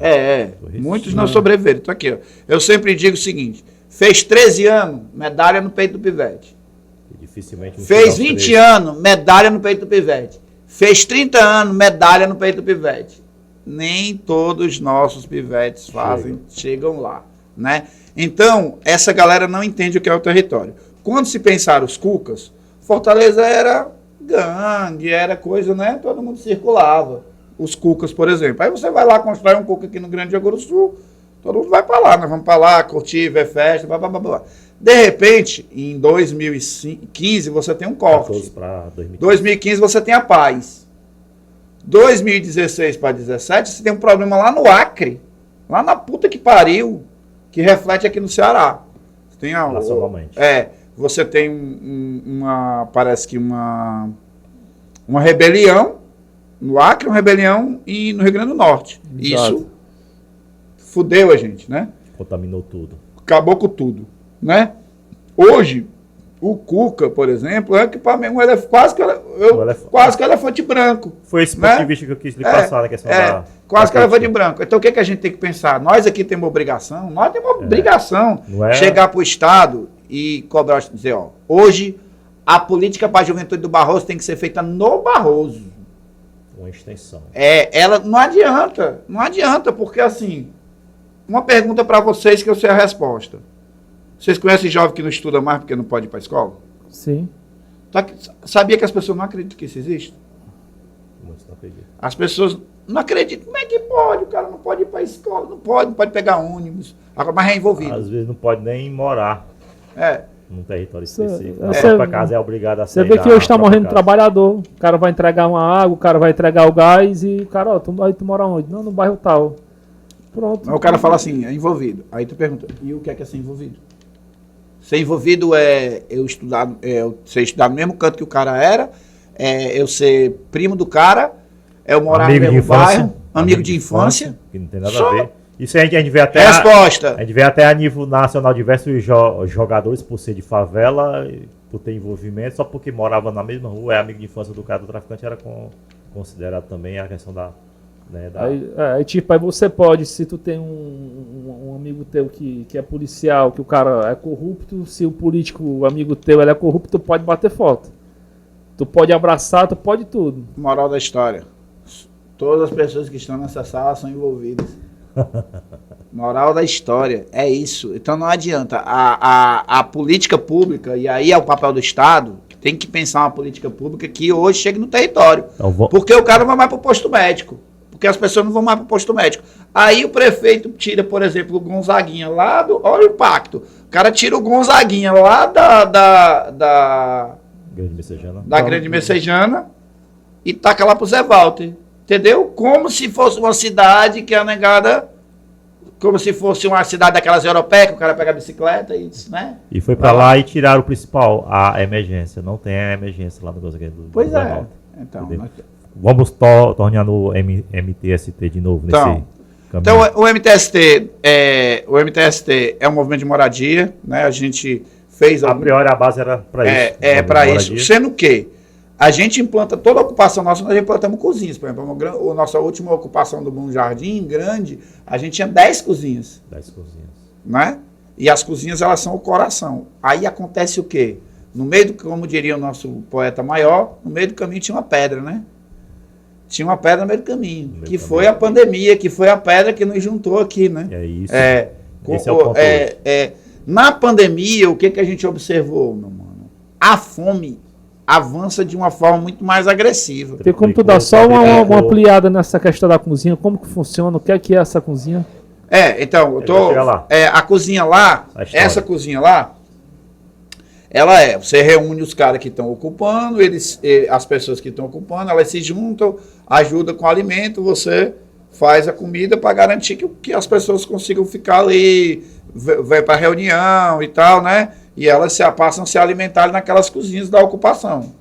Muitos não sobreviveram. Tô aqui, ó. Eu sempre digo o seguinte: fez 13 anos, medalha no peito do pivete. Dificilmente fez 20 anos, medalha no peito do pivete. Fez 30 anos, medalha no peito do pivete. Nem todos os nossos pivetes chegam lá, né? Então, essa galera não entende o que é o território. Quando se pensaram os Cucas, Fortaleza era gangue, era coisa, né? Todo mundo circulava. Os Cucas, por exemplo. Aí você vai lá constrói um Cuca aqui no Grande Angola Sul, todo mundo vai para lá, nós vamos para lá, curtir, ver festa, blá, blá, blá, blá. De repente, em 2015, você tem um corte. 2015, você tem a paz. 2016 para 2017, você tem um problema lá no Acre. Lá na puta que pariu. Que reflete aqui no Ceará. Você tem você tem parece que uma rebelião no Acre, uma rebelião e no Rio Grande do Norte. Exato. Isso fudeu a gente, né? Contaminou tudo. Acabou com tudo. Né? Hoje, o Cuca, por exemplo, é equipamento, quase que elefante branco. Foi esse ponto de vista que eu quis lhe passar na questão da... Quase que elefante branco. Então, o que a gente tem que pensar? Nós aqui temos obrigação, chegar para o Estado e cobrar, dizer, hoje, a política para a juventude do Barroso tem que ser feita no Barroso. Uma extensão. Ela não adianta, porque assim, uma pergunta para vocês que eu sei a resposta. Vocês conhecem jovem que não estuda mais porque não pode ir para a escola? Sim. Sabia que as pessoas não acreditam que isso existe? Não acredito. As pessoas não acreditam. Como é que pode? O cara não pode ir para a escola, não pode pegar ônibus. Mas é envolvido. Às vezes não pode nem morar num território específico. A casa é obrigada a sair. Você vê que hoje está morrendo trabalhador. O cara vai entregar uma água, o cara vai entregar o gás e o cara, tu mora onde? Não, no bairro tal. Pronto. Aí o cara fala assim, é envolvido. Aí tu pergunta, e o que é ser envolvido? Ser envolvido é eu ser estudar no mesmo canto que o cara era, eu ser primo do cara, eu morar no mesmo bairro, amigo de infância. Que não tem nada a ver. Isso a gente vê até. Resposta. A gente vê até a nível nacional diversos jogadores por ser de favela, por ter envolvimento, só porque morava na mesma rua, é amigo de infância do cara do traficante, era considerado também a questão da. Aí você pode, se tu tem um amigo teu que é policial, que o cara é corrupto, se o político, o amigo teu, ele é corrupto, tu pode bater foto. Tu pode abraçar, tu pode tudo. Moral da história. Todas as pessoas que estão nessa sala são envolvidas. Moral da história, é isso. Então não adianta. A política pública, e aí é o papel do Estado, tem que pensar uma política pública que hoje chegue no território. Então, Porque o cara não vai mais para o posto médico. Porque as pessoas não vão mais para o posto médico. Aí o prefeito tira, por exemplo, o Gonzaguinha lá do... Olha o impacto. O cara tira o Gonzaguinha lá da Grande Messejana. Da Grande Messejana e taca lá pro Zé Walter. Entendeu? Como se fosse uma cidade que é negada... Como se fosse uma cidade daquelas europeias, que o cara pega a bicicleta e isso, né? E foi pra lá e tiraram o principal, a emergência. Não tem a emergência lá no Gonzaguinha do Pois Zé é. Walter. Então, Vamos tornar no MTST de novo nesse caminho. Então o MTST é um movimento de moradia, né? A gente fez... A priori a base era para isso. Para isso. Sendo que a gente implanta toda a ocupação nossa, nós implantamos cozinhas. Por exemplo, a nossa última ocupação do Bom Jardim, grande, a gente tinha 10 cozinhas. 10 cozinhas. Né? E as cozinhas, elas são o coração. Aí acontece o quê? No meio do, como diria o nosso poeta maior, no meio do caminho tinha uma pedra, né? Tinha uma pedra no meio do caminho, que foi a pandemia, que foi a pedra que nos juntou aqui, né? É isso. Esse é o ponto na pandemia, o que a gente observou, meu mano? A fome avança de uma forma muito mais agressiva. Tem como tu dar só uma ampliada nessa questão da cozinha? Como que funciona? O que é essa cozinha? Então, a cozinha lá, essa cozinha lá, você reúne os caras que estão ocupando, as pessoas que estão ocupando, elas se juntam, ajudam com o alimento, você faz a comida para garantir que as pessoas consigam ficar ali, vai para reunião e tal, né? E elas passam a se alimentar naquelas cozinhas da ocupação.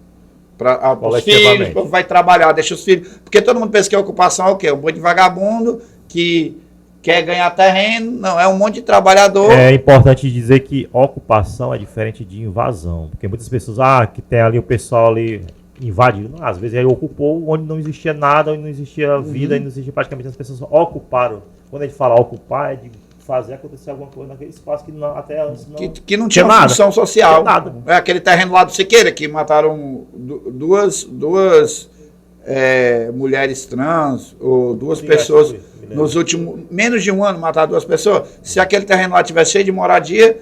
Para os filhos, vai trabalhar, deixa os filhos. Porque todo mundo pensa que a ocupação é o quê? Um monte de vagabundo que quer ganhar terreno, não, é um monte de trabalhador. É importante dizer que ocupação é diferente de invasão. Porque muitas pessoas, que tem ali o pessoal ali invadindo. Às vezes ele ocupou onde não existia nada, onde não existia vida, onde não existia praticamente, as pessoas ocuparam. Quando a gente fala ocupar, é de fazer acontecer alguma coisa naquele espaço que não, até antes não... Que não tinha uma função social. Nada. É aquele terreno lá do Siqueira, que mataram duas mulheres trans, ou duas pessoas, nos últimos, menos de um ano, mataram 2 pessoas. Se aquele terreno lá tivesse cheio de moradia,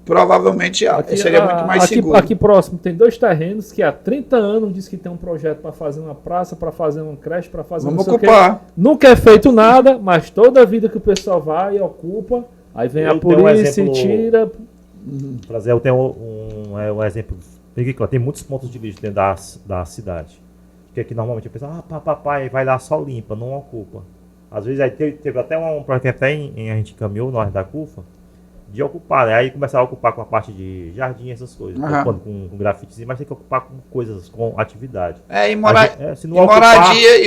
provavelmente seria muito mais seguro. Aqui próximo tem 2 terrenos que há 30 anos diz que tem um projeto para fazer uma praça, para fazer uma creche, para fazer Vamos ocupar. Nunca é feito nada, mas toda vida que o pessoal vai e ocupa, aí vem a polícia e tira. Prazer, eu tenho um exemplo. Tem muitos pontos de lixo dentro da cidade. Porque aqui normalmente a pessoa, papai, vai lá só limpa, não ocupa. Às vezes aí teve até um projeto a gente caminhou nós da CUFA, de ocupar, né? Aí começar a ocupar com a parte de jardim, essas coisas, ocupando com grafites, mas tem que ocupar com coisas, com atividade.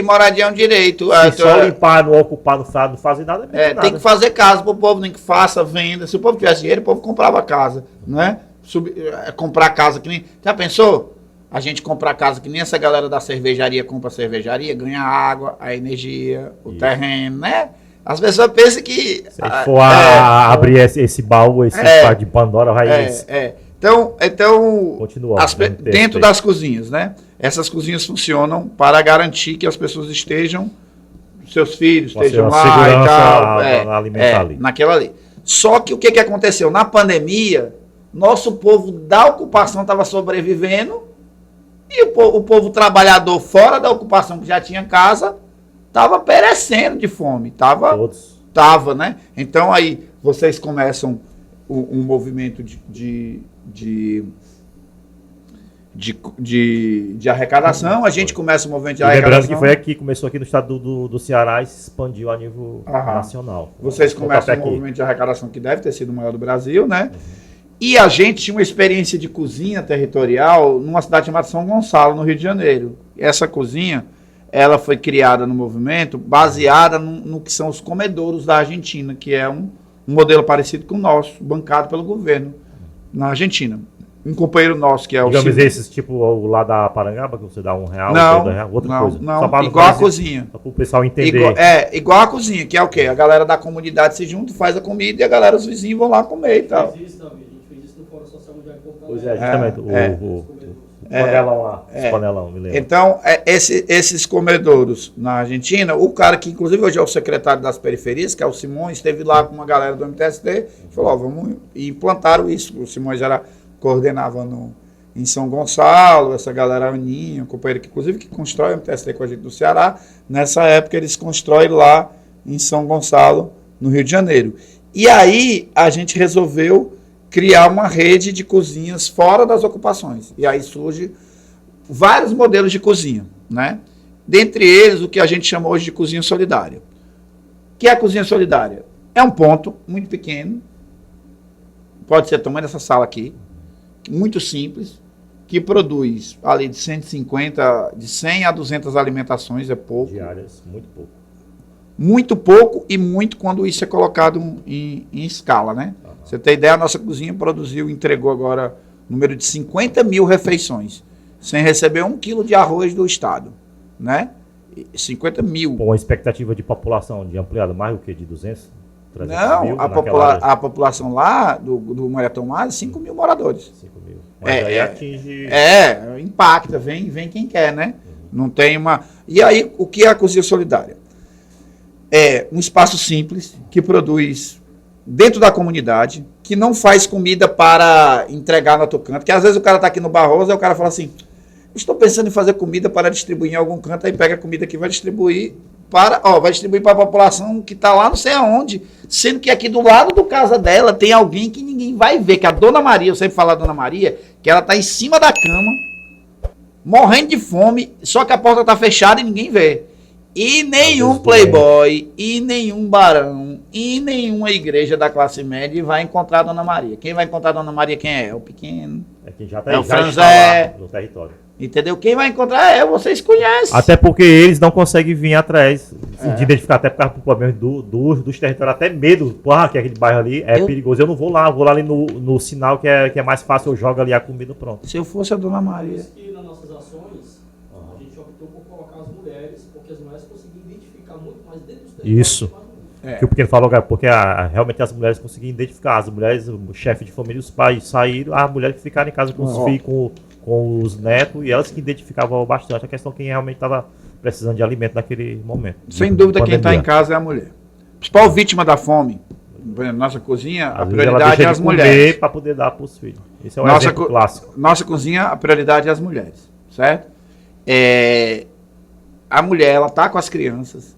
Moradia é um direito. Se só limpar, não ocupar, não fazer nada, nada. Tem que fazer casa pro povo, nem que faça, venda. Se o povo tivesse dinheiro, o povo comprava casa, não é? Comprar casa que nem... Já pensou? A gente comprar casa que nem essa galera da cervejaria compra cervejaria, ganha água, a energia, o terreno, né? As pessoas pensam que... Se a gente for abrir esse baú, esse par de Pandora, vai... Então continua, dentro das cozinhas, né? Essas cozinhas funcionam para garantir que as pessoas estejam, seus filhos estejam lá e tal. Alimentar ali. Naquela ali. Só que o que aconteceu? Na pandemia, nosso povo da ocupação estava sobrevivendo e o povo trabalhador fora da ocupação, que já tinha casa, estava perecendo de fome. Tava, né? Então aí vocês começam um movimento de arrecadação, a gente começa o movimento de arrecadação. Lembrando que foi aqui, começou aqui no estado do Ceará e se expandiu a nível nacional. Vocês começam um movimento de arrecadação que deve ter sido o maior do Brasil, né? E a gente tinha uma experiência de cozinha territorial numa cidade chamada São Gonçalo, no Rio de Janeiro. Essa cozinha, ela foi criada no movimento baseada no que são os comedouros da Argentina, que é um modelo parecido com o nosso, bancado pelo governo na Argentina. Um companheiro nosso que é o... Digamos esses, tipo o lá da Parangaba, que você dá R$1, não, outra coisa. Não, igual a cozinha. Só para o pessoal entender. Igual a cozinha, que é o quê? A galera da comunidade se junta, faz a comida e a galera, os vizinhos vão lá comer e tal. A gente fez isso no Fórum Social Mundial de Porto Alegre. Pois é, justamente. O panelão lá, esse panelão, me lembro. Então, esses comedouros na Argentina, o cara que inclusive hoje é o secretário das periferias, que é o Simões, esteve lá com uma galera do MTST, falou, vamos implantar isso. O Simões coordenava em São Gonçalo, essa galera Aninha, companheiro que inclusive que constrói o MTST com a gente no Ceará, nessa época eles constroem lá em São Gonçalo, no Rio de Janeiro. E aí a gente resolveu criar uma rede de cozinhas fora das ocupações. E aí surge vários modelos de cozinha, né? Dentre eles, o que a gente chama hoje de cozinha solidária. O que é a cozinha solidária? É um ponto muito pequeno, pode ser o tamanho dessa sala aqui, muito simples, que produz ali de 150, de 100 a 200 alimentações, é pouco. Diárias, muito pouco. Muito pouco e muito quando isso é colocado em escala, né? Uhum. Você tem ideia, a nossa cozinha entregou agora número de 50 mil refeições, sem receber 1 quilo de arroz do Estado, né? 50 mil. Com uma expectativa de população de ampliada mais do que de 200? Não, mil a população lá do Maria Tomás, 5 mil moradores. 5 mil. Mas aí atinge... impacta, vem quem quer, né? Não tem uma... E aí, o que é a cozinha solidária? É um espaço simples, que produz dentro da comunidade, que não faz comida para entregar no outro canto, que às vezes o cara está aqui no Barroso, aí o cara fala assim, estou pensando em fazer comida para distribuir em algum canto, aí pega a comida que vai distribuir para a população que está lá não sei aonde, sendo que aqui do lado do casa dela tem alguém que ninguém vai ver, que é a Dona Maria, eu sempre falo da Dona Maria, que ela está em cima da cama, morrendo de fome, só que a porta está fechada e ninguém vê. E nenhum playboy, e nenhum barão, e nenhuma igreja da classe média vai encontrar a Dona Maria. Quem vai encontrar a Dona Maria quem é? É o pequeno. É quem já está o franzé, no território. Entendeu? Quem vai encontrar vocês conhecem. Até porque eles não conseguem vir atrás de identificar, até por causa do problema dos territórios, até medo. Porra, que aquele bairro ali é perigoso. Eu não vou lá, vou lá ali no sinal que é mais fácil, eu jogo ali a comida pronto. Se eu fosse a Dona Maria. Por isso que nas nossas ações, a gente optou por colocar as mulheres, porque as mulheres conseguiam identificar muito mais dentro dos territórios. Isso. Que o pequeno falou, porque realmente as mulheres conseguiam identificar. As mulheres, o chefe de família, os pais saíram, as mulheres que ficaram em casa com os filhos, com os netos, e elas que identificavam bastante a questão de quem realmente estava precisando de alimento naquele momento. Sem dúvida, quem está em casa é a mulher. A principal vítima da fome, nossa cozinha, a prioridade é as mulheres. Para poder dar para os filhos. Esse é um exemplo clássico. Nossa cozinha, a prioridade é as mulheres, certo? A mulher, ela está com as crianças.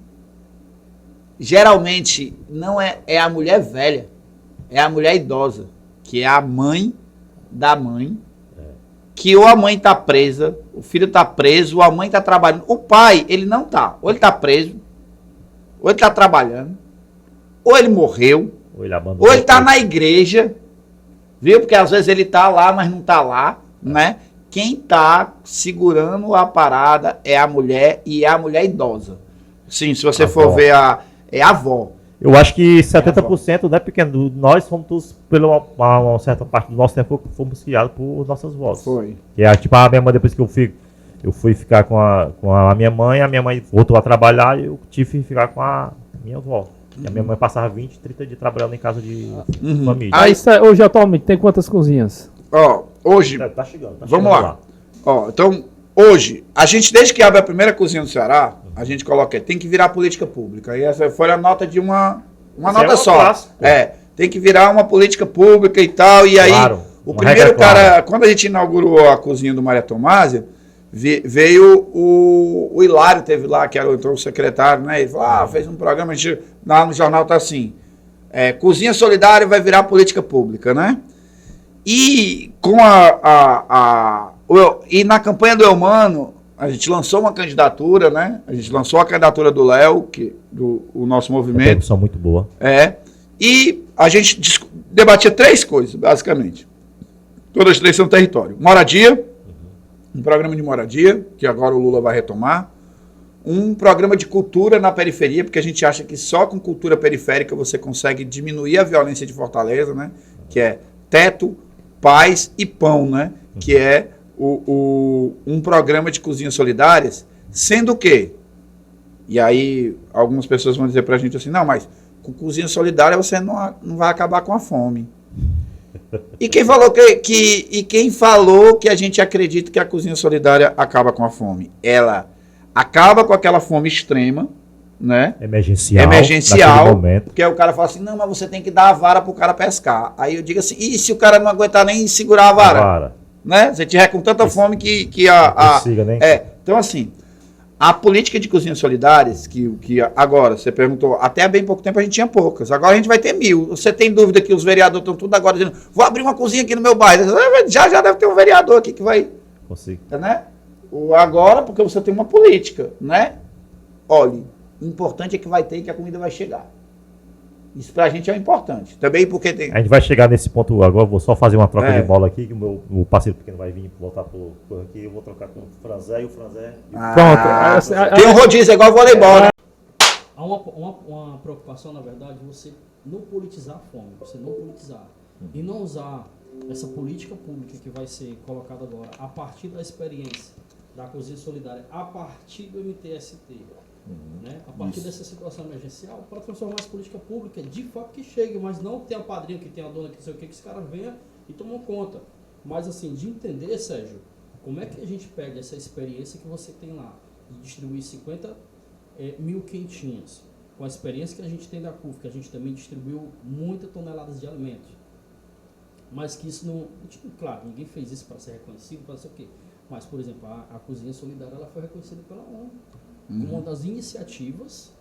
Geralmente, não é a mulher velha, é a mulher idosa, que é a mãe da mãe, que ou a mãe está presa, o filho está preso, ou a mãe está trabalhando. O pai, ele não está. Ou ele está preso, ou ele está trabalhando, ou ele morreu, ou ele está na igreja, viu? Porque às vezes ele está lá, mas não está lá, né? Quem está segurando a parada é a mulher, e é a mulher idosa. Sim, se você for ver é a avó. Eu acho que 70%, né, pequeno, nós fomos todos, pela uma certa parte do nosso tempo, fomos criados por nossas vozes. Foi. Que é tipo a minha mãe, depois que eu fui ficar com a minha mãe voltou a trabalhar e eu tive que ficar com a minha avó. E a minha mãe passava 20, 30 dias trabalhando em casa de família. Hoje atualmente tem quantas cozinhas? Hoje, tá chegando, vamos lá. Então, hoje, a gente desde que abre a primeira cozinha do Ceará, a gente coloca, tem que virar política pública. E essa foi a nota de uma nota só. Clássico. Tem que virar uma política pública e tal. E aí, o primeiro cara, quando a gente inaugurou a cozinha do Maria Tomásia, veio o Hilário, teve lá, que era o secretário, né? Ele falou, fez um programa, a gente, lá no jornal tá assim, cozinha solidária vai virar política pública, né? E com e na campanha do Eumano, a gente lançou uma candidatura, né? A gente lançou a candidatura do Léo, o nosso movimento. Uma produção muito boa. E a gente debatia 3 coisas, basicamente. Todas as 3 são território. Moradia, um programa de moradia, que agora o Lula vai retomar. Um programa de cultura na periferia, porque a gente acha que só com cultura periférica você consegue diminuir a violência de Fortaleza, né? Que é teto, paz e pão, né? Que é um programa de cozinhas solidárias, sendo que, e aí algumas pessoas vão dizer pra gente assim, não, mas com cozinha solidária você não vai acabar com a fome. E quem falou quem falou que a gente acredita que a cozinha solidária acaba com a fome? Ela acaba com aquela fome extrema, né? Emergencial, porque aí o cara fala assim, não, mas você tem que dar a vara pro cara pescar. Aí eu digo assim, e se o cara não aguentar nem segurar a vara? né? Se tiver com tanta fome que Consiga, né? Então, assim, a política de cozinhas solidárias, que agora, você perguntou, até há bem pouco tempo a gente tinha poucas. Agora a gente vai ter 1.000. Você tem dúvida que os vereadores estão tudo agora dizendo, vou abrir uma cozinha aqui no meu bairro. Já deve ter um vereador aqui que vai... Consigo. Né? Agora, porque você tem uma política, né? Olha, o importante é que vai ter e que a comida vai chegar. Isso pra gente é importante. Também porque tem... A gente vai chegar nesse ponto agora, vou só fazer uma troca de bola aqui, que o parceiro pequeno vai vir voltar por aqui, eu vou trocar com o Franzé e o Franzé... Pronto. Tem um rodízio, é igual voleibol, né? Há uma preocupação, na verdade, você não politizar a fome, você não politizar. E não usar essa política pública que vai ser colocada agora, a partir da experiência da Cozinha Solidária, a partir do MTST, né? A partir dessa situação emergencial, para transformar essa política pública de fato que chegue, mas não tem a padrinho, que tem a dona, que não sei o que os caras venham e tomam conta. Mas assim, de entender, Sérgio, como é que a gente pega essa experiência que você tem lá, de distribuir 50 mil quentinhas, com a experiência que a gente tem da CUF, que a gente também distribuiu muitas toneladas de alimentos, mas que isso não... Tipo, claro, ninguém fez isso para ser reconhecido, para ser o quê? Mas, por exemplo, a Cozinha Solidária ela foi reconhecida pela ONU como uma das iniciativas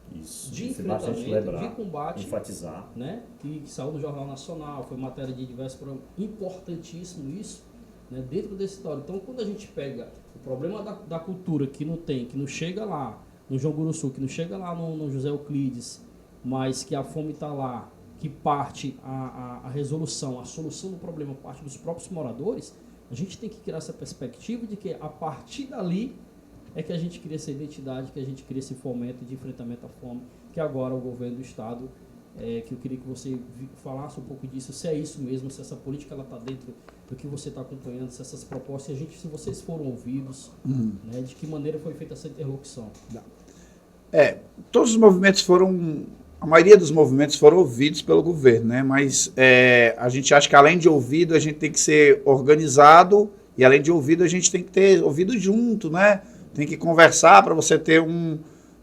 de enfrentamento, de combate, enfatizar, né? Que saiu no Jornal Nacional, foi matéria de diversos programas, importantíssimo isso, né? Dentro desse história. Então, quando a gente pega o problema da cultura que não tem, que não chega lá no João Guruçu, que não chega lá no José Euclides, mas que a fome está lá, que parte a resolução, a solução do problema parte dos próprios moradores, a gente tem que criar essa perspectiva de que a partir dali é que a gente cria essa identidade, que a gente cria esse fomento de enfrentamento à fome, que agora o governo do Estado, que eu queria que você falasse um pouco disso, se é isso mesmo, se essa política está dentro do que você está acompanhando, se essas propostas, se vocês foram ouvidos, né, de que maneira foi feita essa interlocução. Todos os movimentos a maioria dos movimentos foram ouvidos pelo governo, né? Mas a gente acha que além de ouvido, a gente tem que ser organizado e além de ouvido, a gente tem que ter ouvido junto, né? Tem que conversar para você ter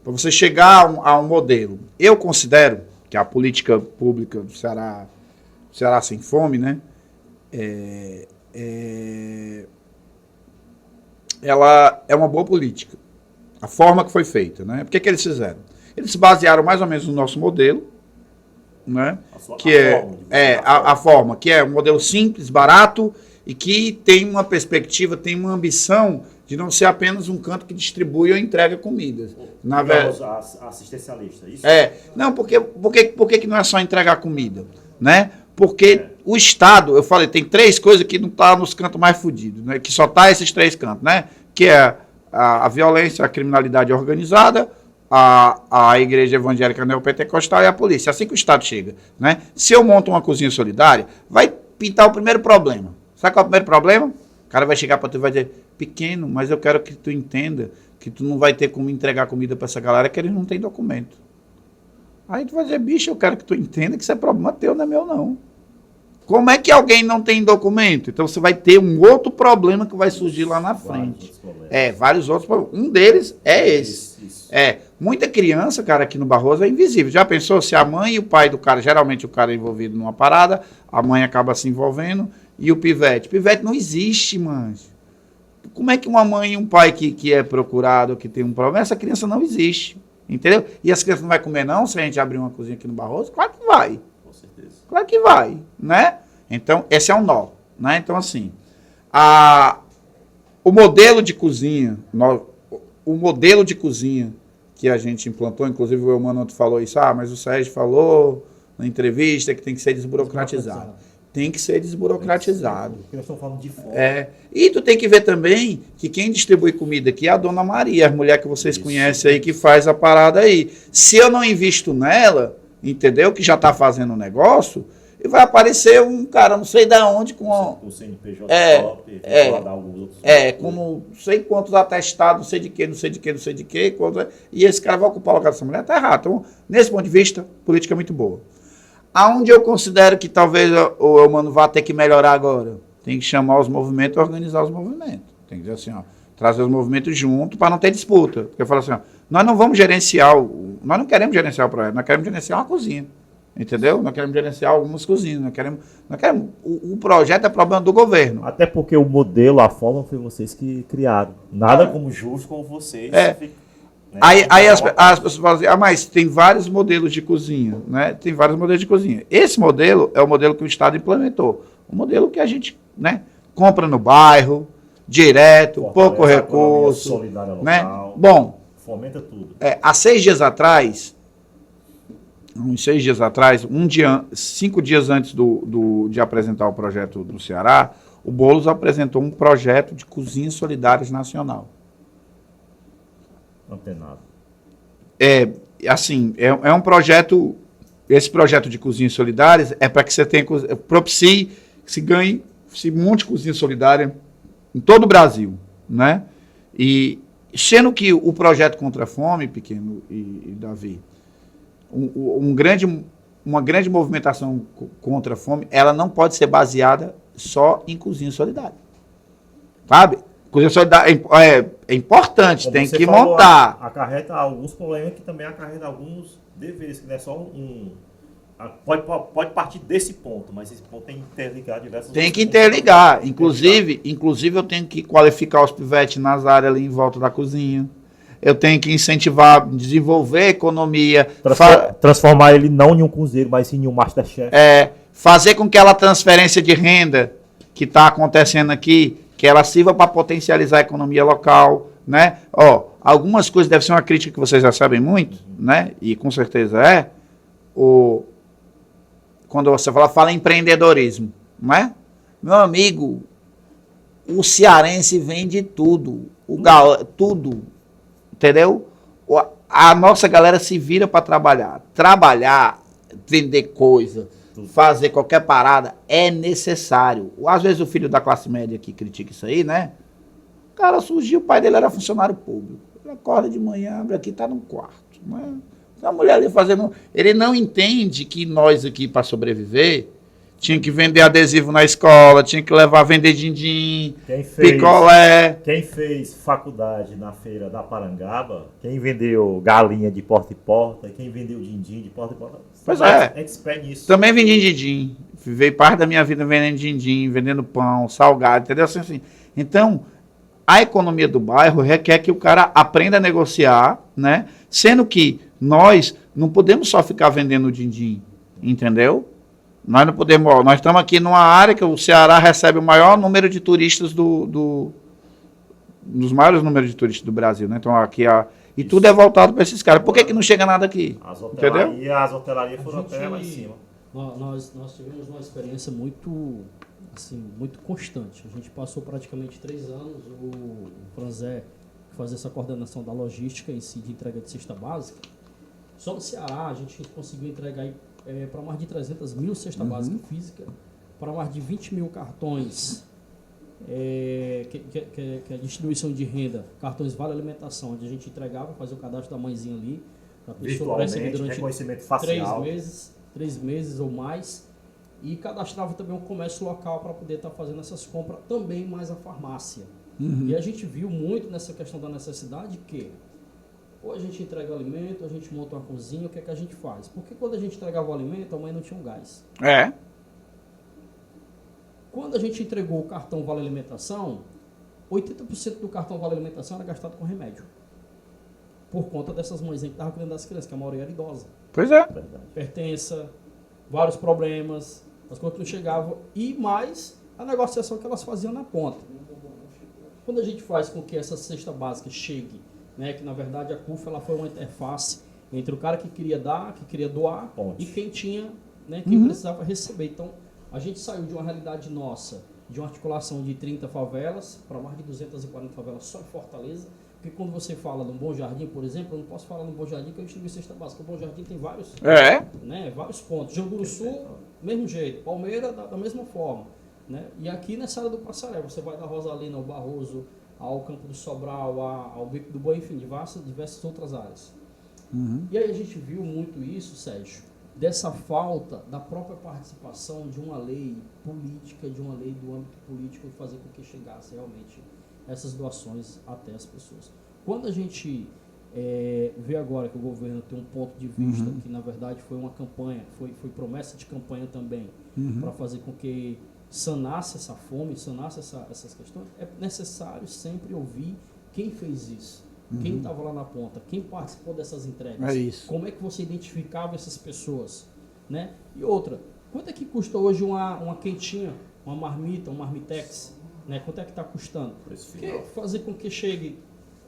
para você chegar a um modelo. Eu considero que a política pública do Ceará Sem Fome, né? Ela é uma boa política. A forma que foi feita, né? Por que eles fizeram? Eles se basearam mais ou menos no nosso modelo, né? A forma, que é um modelo simples, barato e que tem uma perspectiva, tem uma ambição de não ser apenas um canto que distribui ou entrega comidas. Na verdade, assistencialista, isso? Não, por que não é só entregar comida, né? Porque o Estado, eu falei, tem 3 coisas que não estão nos cantos mais fodidos, né? Que só tá esses 3 cantos, né? Que é a violência, a criminalidade organizada, a igreja evangélica neopentecostal e a polícia. Assim que o Estado chega, né? Se eu monto uma cozinha solidária, vai pintar o primeiro problema. Sabe qual é o primeiro problema? O cara vai chegar para tu e vai dizer, pequeno, mas eu quero que tu entenda que tu não vai ter como entregar comida para essa galera que eles não têm documento. Aí tu vai dizer, bicho, eu quero que tu entenda que isso é problema teu, não é meu não. Como é que alguém não tem documento? Então você vai ter um outro problema que vai surgir lá na frente. Vários outros problemas. Um deles é esse. Muita criança, cara, aqui no Barroso é invisível. Já pensou se a mãe e o pai do cara, geralmente o cara é envolvido numa parada, a mãe acaba se envolvendo, e o pivete? Pivete não existe, mas como é que uma mãe e um pai que é procurado, que tem um problema, essa criança não existe, entendeu? E as crianças não vai comer não, se a gente abrir uma cozinha aqui no Barroso? Claro que vai. Com certeza. Claro que vai, né? Então, esse é um nó, né? Então, assim, o modelo de cozinha, que a gente implantou, inclusive o Eumano ontem falou isso, mas o Sérgio falou na entrevista que tem que ser desburocratizado. Tem que ser desburocratizado. Porque nós estamos falando de fome. E tu tem que ver também que quem distribui comida aqui é a Dona Maria, a mulher que vocês conhecem aí, que faz a parada aí. Se eu não invisto nela, entendeu? Que já está fazendo um negócio, e vai aparecer um cara, não sei de onde, com o CNPJ top, com não sei quantos atestados, não sei de quê, e esse cara vai ocupar o lugar dessa mulher, tá errado. Então, nesse ponto de vista, política é muito boa. Aonde eu considero que talvez o Eumano vá ter que melhorar agora? Tem que chamar os movimentos e organizar os movimentos. Tem que dizer assim, trazer os movimentos junto para não ter disputa. Porque eu falo assim, nós não vamos gerenciar, nós não queremos gerenciar o projeto, nós queremos gerenciar uma cozinha. Entendeu? Nós queremos gerenciar algumas cozinhas. O projeto é problema do governo. Até porque o modelo, a forma foi vocês que criaram. Nada como justo como vocês. Né? Aí as pessoas falam assim, mas tem vários modelos de cozinha, né? Tem vários modelos de cozinha. Esse modelo é o modelo que o Estado implementou. O modelo que a gente, né, compra no bairro, direto, pouco recurso. Né? Bom, fomenta tudo. Há 6 dias atrás, uns 6 dias atrás, 5 dias antes de apresentar o projeto do Ceará, o Boulos apresentou um projeto de cozinhas solidárias nacional. Antenado. É um projeto, esse projeto de cozinhas solidárias é para que você propicie, se monte cozinha solidária em todo o Brasil, né? E sendo que o projeto contra a fome, Pequeno e Davi, uma grande movimentação contra a fome, ela não pode ser baseada só em cozinha solidária. Sabe? Cozinha solidária é importante, como tem que montar. Acarreta alguns problemas que também acarreta alguns deveres, que não é só um. Pode partir desse ponto, mas esse ponto tem que interligar diversas Tem que interligar. Inclusive, eu tenho que qualificar os pivetes nas áreas ali em volta da cozinha. Eu tenho que incentivar, desenvolver a economia. Transformar ele não em um cozinheiro, mas sim em um Masterchef. Fazer com que aquela transferência de renda que está acontecendo aqui, que ela sirva para potencializar a economia local, né? Algumas coisas devem ser uma crítica que vocês já sabem muito, né? E com certeza quando você fala em empreendedorismo, não é? Meu amigo, o cearense vende tudo, tudo, entendeu? A nossa galera se vira para trabalhar, vender coisa, fazer qualquer parada é necessário. Às vezes o filho da classe média que critica isso aí, né? O cara surgiu, o pai dele era funcionário público. Ele acorda de manhã, abre aqui, tá num quarto, não é? A mulher ali fazendo. Ele não entende que nós aqui, para sobreviver, tinha que vender adesivo na escola, tinha que vender din-din, picolé. Quem fez faculdade na feira da Parangaba, quem vendeu galinha de porta em porta, quem vendeu din-din de porta em porta. Pois é. Expert nisso. Também vendi din-din. Veio parte da minha vida vendendo din-din, vendendo pão, salgado, entendeu? Assim. Então, a economia do bairro requer que o cara aprenda a negociar, né? Sendo que nós não podemos só ficar vendendo din-din, entendeu? Nós não podemos. Nós estamos aqui numa área que o Ceará recebe o maior número de turistas dos maiores números de turistas do Brasil, né? Então aqui e isso. Tudo é voltado para esses caras. Por que não chega nada aqui? As hotelarias foram até lá em cima. Nós tivemos uma experiência muito constante. A gente passou praticamente 3 anos, o Franzé fazer essa coordenação da logística em si de entrega de cesta básica. Só no Ceará a gente conseguiu entregar para mais de 300 mil cesta básica física, para mais de 20 mil cartões, que é a distribuição de renda, cartões Vale Alimentação, onde a gente entregava, fazia o cadastro da mãezinha ali, a pessoa receber durante reconhecimento facial. 3 meses ou mais, e cadastrava também um comércio local para poder estar fazendo essas compras, também mais a farmácia. E a gente viu muito nessa questão da necessidade que ou a gente entrega o alimento, ou a gente monta uma cozinha, o que é que a gente faz? Porque quando a gente entregava o alimento, a mãe não tinha um gás. Quando a gente entregou o cartão Vale Alimentação, 80% do cartão Vale Alimentação era gastado com remédio. Por conta dessas mães que estavam cuidando das crianças, que a maioria era idosa. Pois é. Pertença, vários problemas, as coisas não chegavam, e mais a negociação que elas faziam na ponta. Quando a gente faz com que essa cesta básica chegue, né, que na verdade a CUF ela foi uma interface entre o cara que queria dar, que queria doar, e quem tinha, né, quem precisava receber. Então, a gente saiu de uma realidade nossa, de uma articulação de 30 favelas para mais de 240 favelas só em Fortaleza. Porque quando você fala no Bom Jardim, por exemplo, eu não posso falar no Bom Jardim que eu distribuo cesta básica. O Bom Jardim tem vários, vários pontos. Janguru-Sul, mesmo jeito. Palmeira, da mesma forma. Né? E aqui nessa área do Passaré, você vai da Rosalina ao Barroso, ao Campo do Sobral, ao Bico do Boi, enfim, diversas outras áreas. E aí a gente viu muito isso, Sérgio, dessa falta da própria participação de uma lei política, de uma lei do âmbito político, fazer com que chegasse realmente essas doações até as pessoas. Quando a gente ver agora que o governo tem um ponto de vista que na verdade foi uma campanha, foi promessa de campanha também, para fazer com que sanasse essa fome, sanasse essas questões, é necessário sempre ouvir quem fez isso, quem estava lá na ponta, quem participou dessas entregas, como é que você identificava essas pessoas, né? E outra, quanto é que custa hoje uma quentinha, uma marmita, um marmitex, né? Quanto é que está custando? Porque fazer com que chegue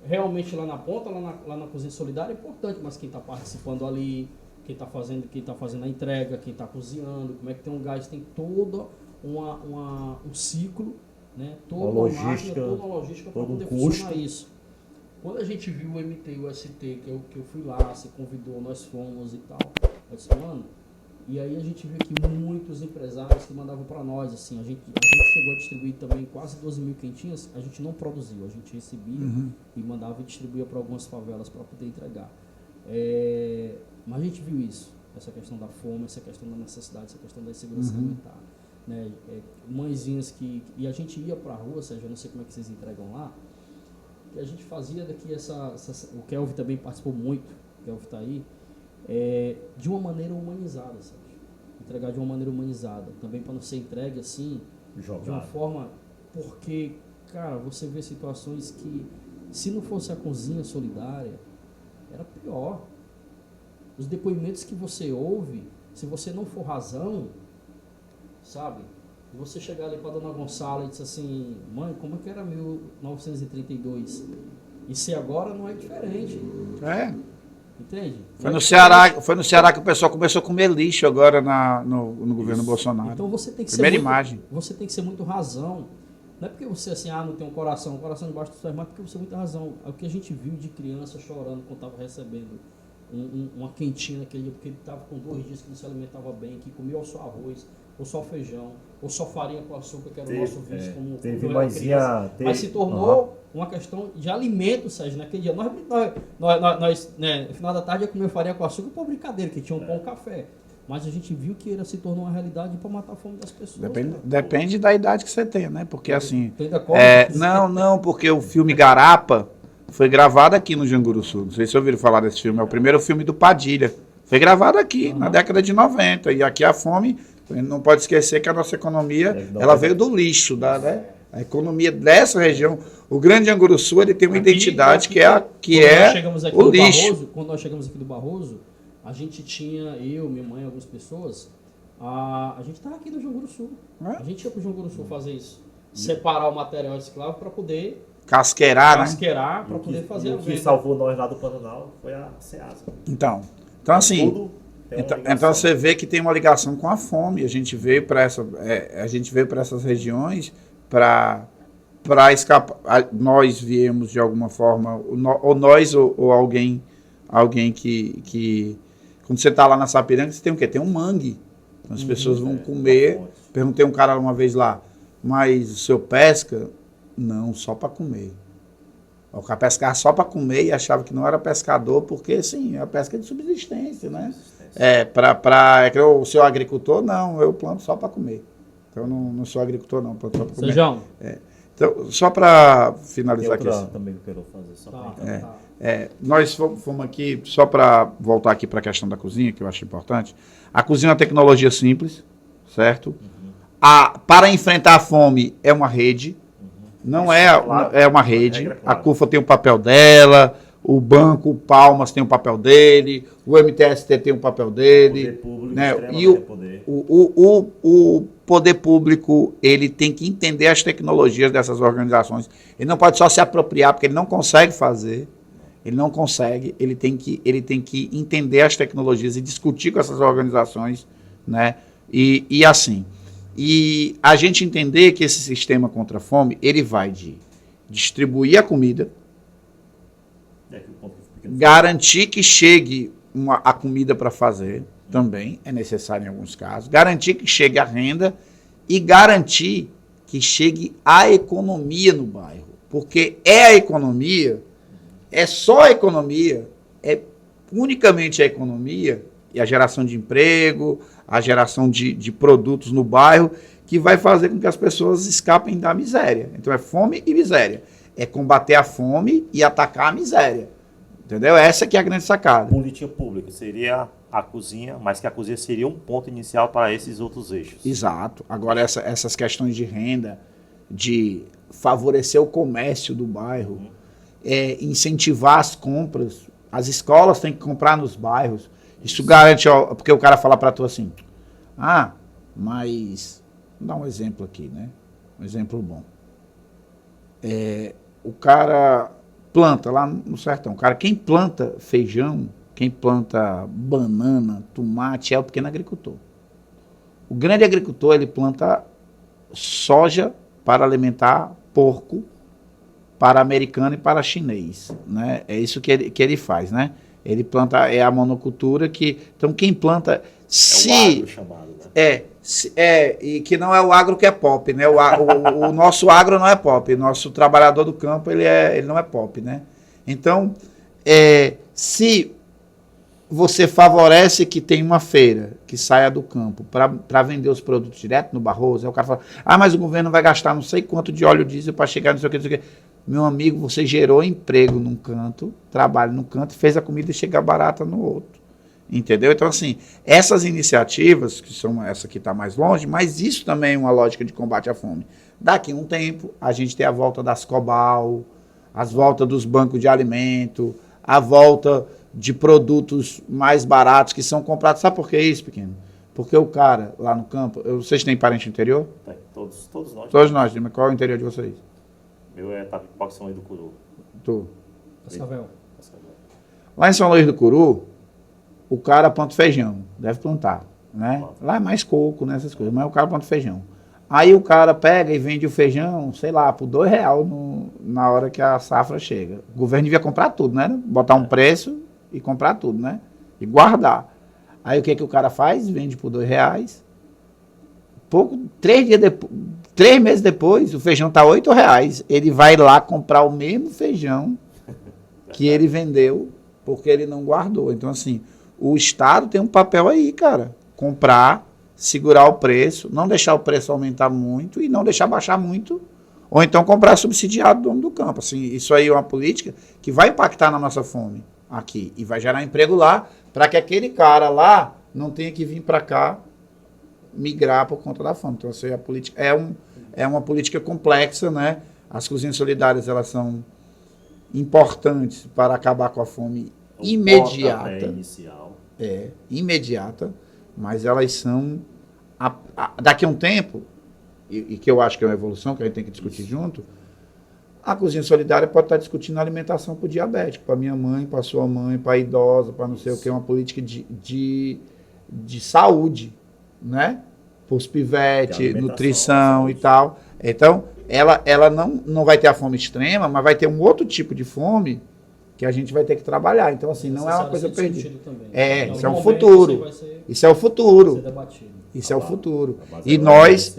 realmente lá na ponta, lá na cozinha solidária é importante, mas quem está participando ali, quem está fazendo a entrega, quem está cozinhando, como é que tem um gás, tem todo um ciclo, né? Toda uma máquina, toda uma logística para poder funcionar isso. Quando a gente viu o MT e o ST, que eu fui lá, você convidou, nós fomos e tal, eu disse, mano, e aí a gente viu que muitos empresários que mandavam para nós, assim, a gente chegou a distribuir também quase 12 mil quentinhas, a gente não produziu, a gente recebia e mandava e distribuía para algumas favelas para poder entregar. Mas a gente viu isso, essa questão da fome, essa questão da necessidade, essa questão da insegurança alimentar. Né? Mãezinhas e a gente ia para a rua, Sérgio, eu não sei como é que vocês entregam lá, que a gente fazia daqui o Kelvin também participou muito, o Kelvin está aí, de uma maneira humanizada, sabe? Entregar de uma maneira humanizada, também para não ser entregue assim, de uma forma, porque, cara, você vê situações que, se não fosse a cozinha solidária, era pior. Os depoimentos que você ouve, se você não for razão, sabe? Você chegar ali para Dona Gonçala e dizer assim, mãe, como é que era 1932? E se agora não é diferente. Entende? Foi no Ceará que o pessoal começou a comer lixo agora no governo Bolsonaro. Então você tem que você tem que ser muito razão. Não é porque você assim, não tem um coração debaixo dos pés, mas porque você tem muita razão. É o que a gente viu de criança chorando quando estava recebendo uma quentinha naquele dia, porque ele estava com 2 dias que não se alimentava bem, que comia só arroz, ou só feijão, ou só faria com açúcar, que era o nosso vício como criança. Mas se tornou uma questão de alimento, Sérgio, naquele dia. Nós no final da tarde ia comer farinha com açúcar por brincadeira, que tinha um pão e café. Mas a gente viu que se tornou uma realidade para matar a fome das pessoas. Depende da idade que você tem, né? Porque assim... porque o filme Garapa foi gravado aqui no Janguruçu. Não sei se ouviram falar desse filme. É o primeiro filme do Padilha. Foi gravado aqui, na década de 90. E aqui a fome... Não pode esquecer que a nossa economia ela veio do lixo, né? A economia dessa região. O Grande Anguruçu ele tem uma identidade que é o lixo. Quando nós chegamos aqui do Barroso, a gente tinha, eu, minha mãe, algumas pessoas, a gente estava aqui no Janguruçu. A gente ia para o Janguruçu fazer isso. Separar o material reciclável para poder... Casqueirar, para poder fazer a venda. O que salvou nós lá do Pantanal foi a Ceasa. Então assim... Então você vê que tem uma ligação com a fome. A gente veio para essas regiões para escapar. Nós viemos de alguma forma, ou nós ou alguém que quando você está lá na Sapiranga, você tem o quê? Tem um mangue. Então as pessoas vão comer. Perguntei a um cara uma vez lá, mas o senhor pesca? Não, só para comer. O cara pescava só para comer e achava que não era pescador, porque sim, a pesca é de subsistência, né? O seu agricultor, não, eu planto só para comer. Então eu não sou agricultor, não, planto só para comer. Sejão. Então, só para finalizar aqui. Também que eu quero fazer, só nós fomos aqui, só para voltar aqui para a questão da cozinha, que eu acho importante. A cozinha é uma tecnologia simples, certo? Para enfrentar a fome é uma rede, não é uma rede. A CUFA tem o papel dela, o Banco Palmas tem o papel dele, o MTST tem o papel dele. Poder público, né? E o poder público ele tem que entender as tecnologias dessas organizações. Ele não pode só se apropriar, porque ele não consegue fazer. Ele não consegue, ele tem que entender as tecnologias e discutir com essas organizações, né? E assim, e a gente entender que esse sistema contra a fome, ele vai de distribuir a comida, garantir que chegue a comida para fazer, também é necessário em alguns casos, garantir que chegue a renda e garantir que chegue a economia no bairro, porque é a economia, é só a economia, é unicamente a economia e a geração de emprego, a geração de produtos no bairro que vai fazer com que as pessoas escapem da miséria. Então é fome e miséria. É combater a fome e atacar a miséria. Entendeu? Essa que é a grande sacada. Política pública seria a cozinha, mas que a cozinha seria um ponto inicial para esses outros eixos. Exato. Agora, essas questões de renda, de favorecer o comércio do bairro, incentivar as compras, as escolas têm que comprar nos bairros. Isso garante, ó, porque o cara fala para tu assim, mas, vou dar um exemplo aqui, né? Um exemplo bom. O cara planta lá no sertão. Cara, quem planta feijão, quem planta banana, tomate, é o pequeno agricultor. O grande agricultor, ele planta soja para alimentar porco, para americano e para chinês, né? É isso que ele faz, né? Ele planta, é a monocultura que... Então, quem planta... É o agro chamado, né? E que não é o agro que é pop, né? O nosso agro não é pop. Nosso trabalhador do campo, ele não é pop, né? Então, se você favorece que tem uma feira que saia do campo para vender os produtos direto no Barroso, aí o cara fala, mas o governo vai gastar não sei quanto de óleo diesel para chegar não sei o que, não sei o que. Meu amigo, você gerou emprego num canto, trabalho num canto, fez a comida chegar barata no outro. Entendeu? Então, assim, essas iniciativas, que são essa que está mais longe, mas isso também é uma lógica de combate à fome. Daqui a um tempo, a gente tem a volta das Cobal, as voltas dos bancos de alimento, a volta de produtos mais baratos que são comprados. Sabe por que isso, pequeno? Porque o cara lá no campo, vocês têm parente no interior? Tem, todos nós. Todos nós, mas qual é o interior de vocês? Meu é Tapipoca, São Luís do Curu. Tu? Cascavel. Lá em São Luís do Curu, o cara planta feijão, deve plantar, né? Lá é mais coco, né, essas coisas, mas o cara planta feijão. Aí o cara pega e vende o feijão, sei lá, por R$2 na hora que a safra chega. O governo devia comprar tudo, né? Botar um preço e comprar tudo, né? E guardar. Aí o que o cara faz? Vende por R$2. 3 meses depois, o feijão tá R$8. Ele vai lá comprar o mesmo feijão que ele vendeu, porque ele não guardou. Então, assim, o Estado tem um papel aí, cara. Comprar, segurar o preço, não deixar o preço aumentar muito e não deixar baixar muito, ou então comprar subsidiado do dono do campo. Assim, isso aí é uma política que vai impactar na nossa fome aqui e vai gerar emprego lá, para que aquele cara lá não tenha que vir para cá migrar por conta da fome. Então, assim, a política é uma política complexa, né? As cozinhas solidárias, elas são importantes para acabar com a fome imediata. Inicial. Imediata, mas elas são daqui a um tempo, e que eu acho que é uma evolução que a gente tem que discutir junto, a cozinha solidária pode estar discutindo alimentação para o diabético, para minha mãe, para sua mãe, para a idosa, para não sei o que, uma política de saúde, né? Para os pivetes, nutrição e tal. Então, ela não vai ter a fome extrema, mas vai ter um outro tipo de fome que a gente vai ter que trabalhar. Então, assim, não é uma coisa perdida. Isso é um futuro. Isso é o futuro. Isso é o futuro. E nós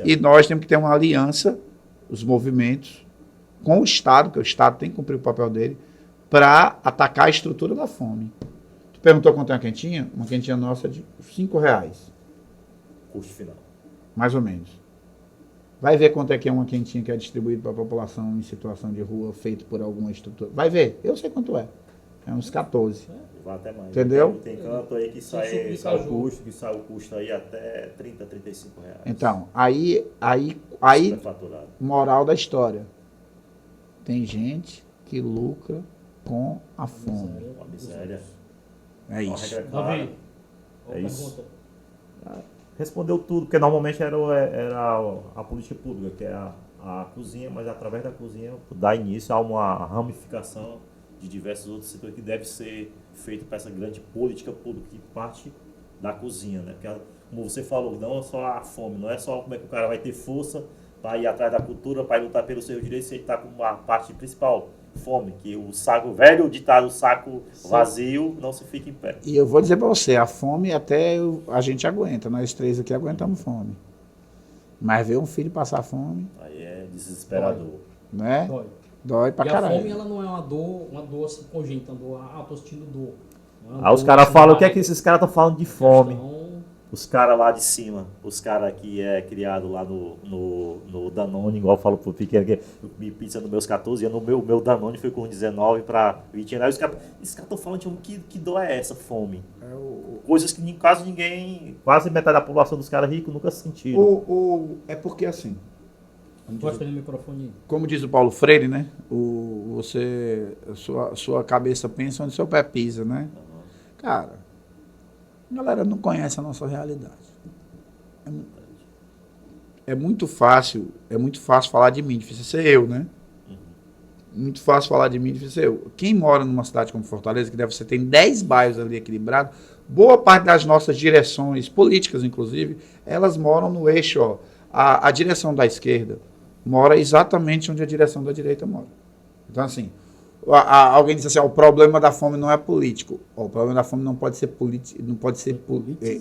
temos que ter uma aliança, os movimentos, com o Estado, porque o Estado tem que cumprir o papel dele, para atacar a estrutura da fome. Tu perguntou quanto é uma quentinha? Uma quentinha nossa é de R$5. Custo final. Mais ou menos. Vai ver quanto é que é uma quentinha que é distribuída para a população em situação de rua, feito por alguma estrutura. Vai ver. Eu sei quanto é. É uns 14. Vai até mais. Entendeu? Tem canto aí que sai o custo aí até R$30, R$35. Então, aí moral da história. Tem gente que lucra com a fome. Uma miséria. É isso. Davi, é isso. Respondeu tudo, porque normalmente era a política pública, que é a cozinha, mas através da cozinha dá início a uma ramificação de diversos outros setores que deve ser feito para essa grande política pública que parte da cozinha, né? Porque, como você falou, não é só a fome, não é só como é que o cara vai ter força para ir atrás da cultura, para lutar pelos seus direitos, se ele está com a parte principal, fome, que o saco, velho ditado, o saco vazio, não se fica em pé. E eu vou dizer para você, a fome até a gente aguenta, nós três aqui aguentamos fome. Mas ver um filho passar fome... Aí é desesperador. Né? Dói pra caralho. E a fome, ela não é uma dor assim, congênita, uma dor, tô sentindo dor. Aí os caras falam, o que é que esses caras estão falando de fome? os caras lá de cima, os caras que é criado lá no Danone, igual eu falo pro pequeno, que eu comi pizza nos meus 14 anos, o meu Danone foi com 19 para 20 anos. Aí esses caras estão falando de que dor é essa, fome? Coisas que quase metade da população dos caras ricos nunca sentiram. É porque assim, Gosta do microfone. como diz o Paulo Freire, né? Sua cabeça pensa onde seu pé pisa, né? Cara, a galera não conhece a nossa realidade. É muito fácil falar de mim, difícil ser eu, né? Muito fácil falar de mim, difícil ser eu. Quem mora numa cidade como Fortaleza, que você tem 10 bairros ali equilibrados, boa parte das nossas direções políticas, inclusive, elas moram no eixo, ó. A direção da esquerda mora exatamente onde a direção da direita mora. Então, assim, alguém diz assim, o problema da fome não é político. O problema da fome não pode ser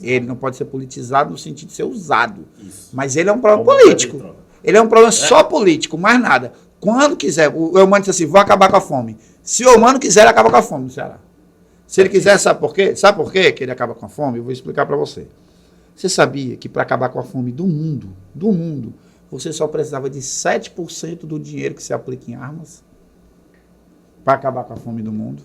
ele não pode ser politizado no sentido de ser usado. Isso. Mas ele é um problema político. Ele é um problema só político, mais nada. Quando quiser, o Eumano disse assim, vou acabar com a fome. Se o Eumano quiser, ele acaba com a fome no Ceará. Se ele quiser, sabe por quê? Sabe por quê que ele acaba com a fome? Eu vou explicar para você. Você sabia que para acabar com a fome do mundo, você só precisava de 7% do dinheiro que se aplica em armas para acabar com a fome do mundo?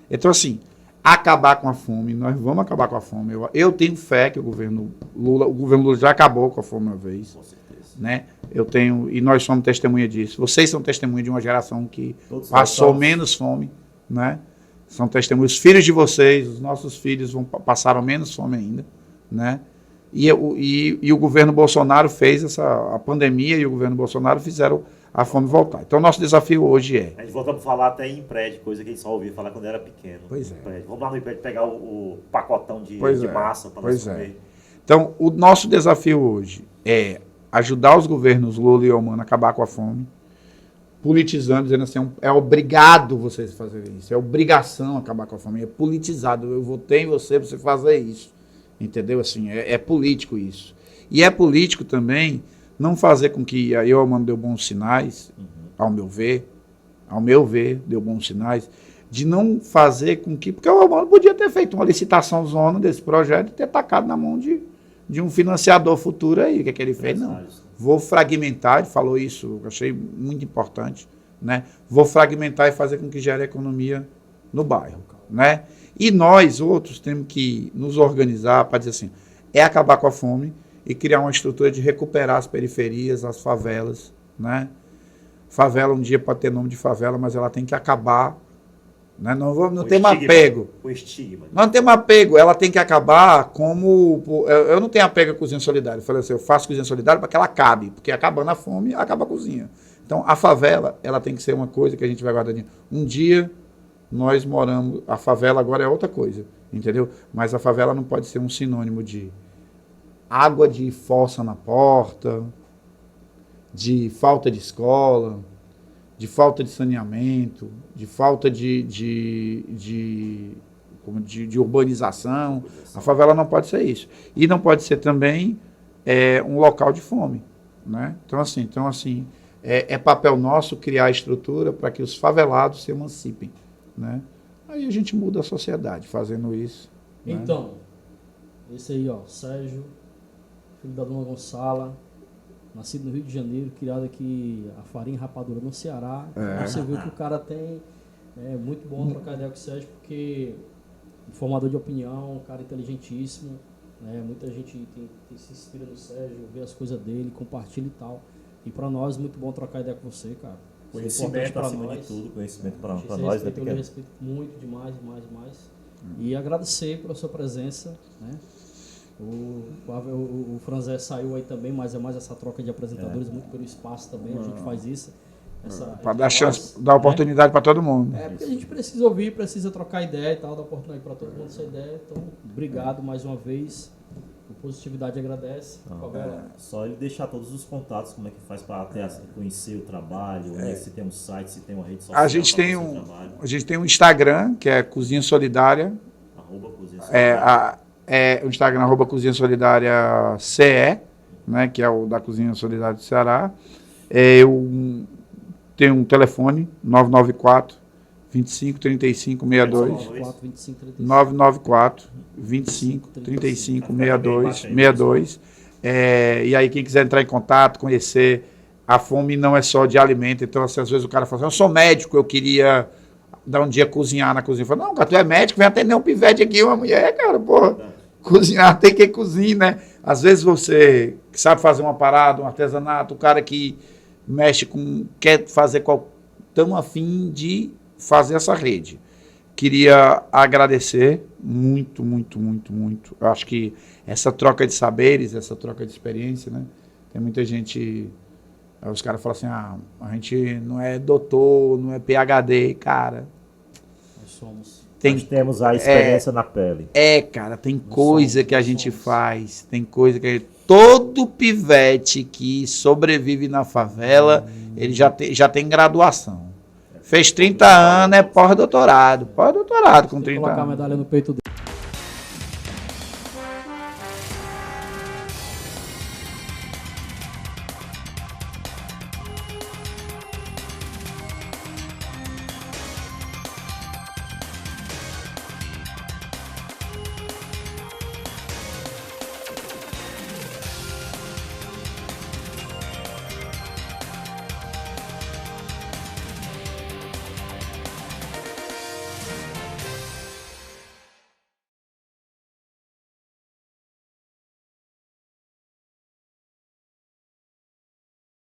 Então, assim, acabar com a fome, nós vamos acabar com a fome. Eu tenho fé que o governo Lula já acabou com a fome uma vez. Com certeza. Né? E nós somos testemunha disso. Vocês são testemunha de uma geração que passou menos fome, né? São testemunhas. Os filhos de vocês, os nossos filhos passaram menos fome ainda, né? E o governo Bolsonaro fez a pandemia e o governo Bolsonaro fizeram a fome voltar. Então, nosso desafio hoje é... A gente voltamos a falar até em prédio, coisa que a gente só ouvia falar quando era pequeno. Pois é. Vamos lá no prédio pegar o pacotão de massa para nós comer. Então, o nosso desafio hoje é ajudar os governos Lula e Eumano a acabar com a fome, politizando, dizendo assim, é obrigado vocês fazerem isso, é obrigação acabar com a fome, é politizado, eu votei em você para você fazer isso. Entendeu? Assim, é político isso. E é político também não fazer com que a Eumano deu bons sinais, ao meu ver, deu bons sinais, de não fazer com que... Porque o Eumano podia ter feito uma licitação zona desse projeto e ter tacado na mão de um financiador futuro aí. O que é que ele fez? Não. Vou fragmentar, ele falou isso, eu achei muito importante, né? Vou fragmentar e fazer com que gere economia no bairro, né? E nós, outros, temos que nos organizar para dizer assim, é acabar com a fome e criar uma estrutura de recuperar as periferias, as favelas, né? Favela um dia pode ter nome de favela, mas ela tem que acabar, né? Não tem mais apego. O estigma. Não tem mais apego, ela tem que acabar como... Eu não tenho apego à cozinha solidária. Eu falei assim, eu faço cozinha solidária para que ela acabe, porque acabando a fome, acaba a cozinha. Então, a favela, ela tem que ser uma coisa que a gente vai guardar. Um dia... Nós moramos, a favela agora é outra coisa, entendeu? Mas a favela não pode ser um sinônimo de água de fossa na porta, de falta de escola, de falta de saneamento, de falta de urbanização. A favela não pode ser isso. E não pode ser também um local de fome, né? Então, assim, é papel nosso criar a estrutura para que os favelados se emancipem. Né? Aí a gente muda a sociedade fazendo isso. Então, né? Esse aí, ó, Sérgio, filho da dona Gonçala, nascido no Rio de Janeiro, criado aqui a farinha e rapadura no Ceará. Então você vê que o cara tem. É muito bom trocar ideia com o Sérgio, porque formador de opinião, um cara inteligentíssimo, né? Muita gente se inspira no Sérgio, vê as coisas dele, compartilha e tal. E para nós, muito bom trocar ideia com você, cara. Conhecimento acima de tudo, conhecimento para nós. Eu respeito muito, demais. E agradecer pela sua presença, né? O Franzé saiu aí também, mas é mais essa troca de apresentadores, muito pelo espaço também, a gente faz isso. Para dar chance, dar oportunidade, né? Para todo mundo. Porque a gente precisa ouvir, precisa trocar ideia e tal, dar oportunidade para todo mundo essa ideia. Então, obrigado mais uma vez. O Positividade agradece. Só ele deixar todos os contatos, como é que faz para conhecer o trabalho, se tem um site, se tem uma rede social. A gente tem um Instagram, que é Cozinha Solidária. @Cozinha Solidária. O Instagram @Cozinha Solidária CE, né, que é o da Cozinha Solidária do Ceará. Eu tenho um telefone, 994 25 35 62 4, 25, 35. 994 25 35 62. E aí, quem quiser entrar em contato, conhecer, a fome não é só de alimento. Então, assim, às vezes o cara fala assim, eu sou médico, eu queria dar um dia cozinhar na cozinha. Eu falo, não, cara, tu é médico, vem atender um pivete aqui, uma mulher, cara, porra. Cozinhar tem que cozinhar, né? Às vezes você que sabe fazer uma parada, um artesanato, o cara que mexe com, quer fazer tão afim de fazer essa rede. Queria agradecer muito, muito, muito, muito. Eu acho que essa troca de saberes, essa troca de experiência, né? Tem muita gente, os caras falam assim, a gente não é doutor, não é PhD, cara. Nós somos. Nós temos a experiência na pele. Cara, tem coisa que a gente faz, tem coisa que todo pivete que sobrevive na favela, ele já tem graduação. Fez 30 anos, é pós-doutorado. Pós-doutorado com 30 anos. Colocar a medalha no peito dele.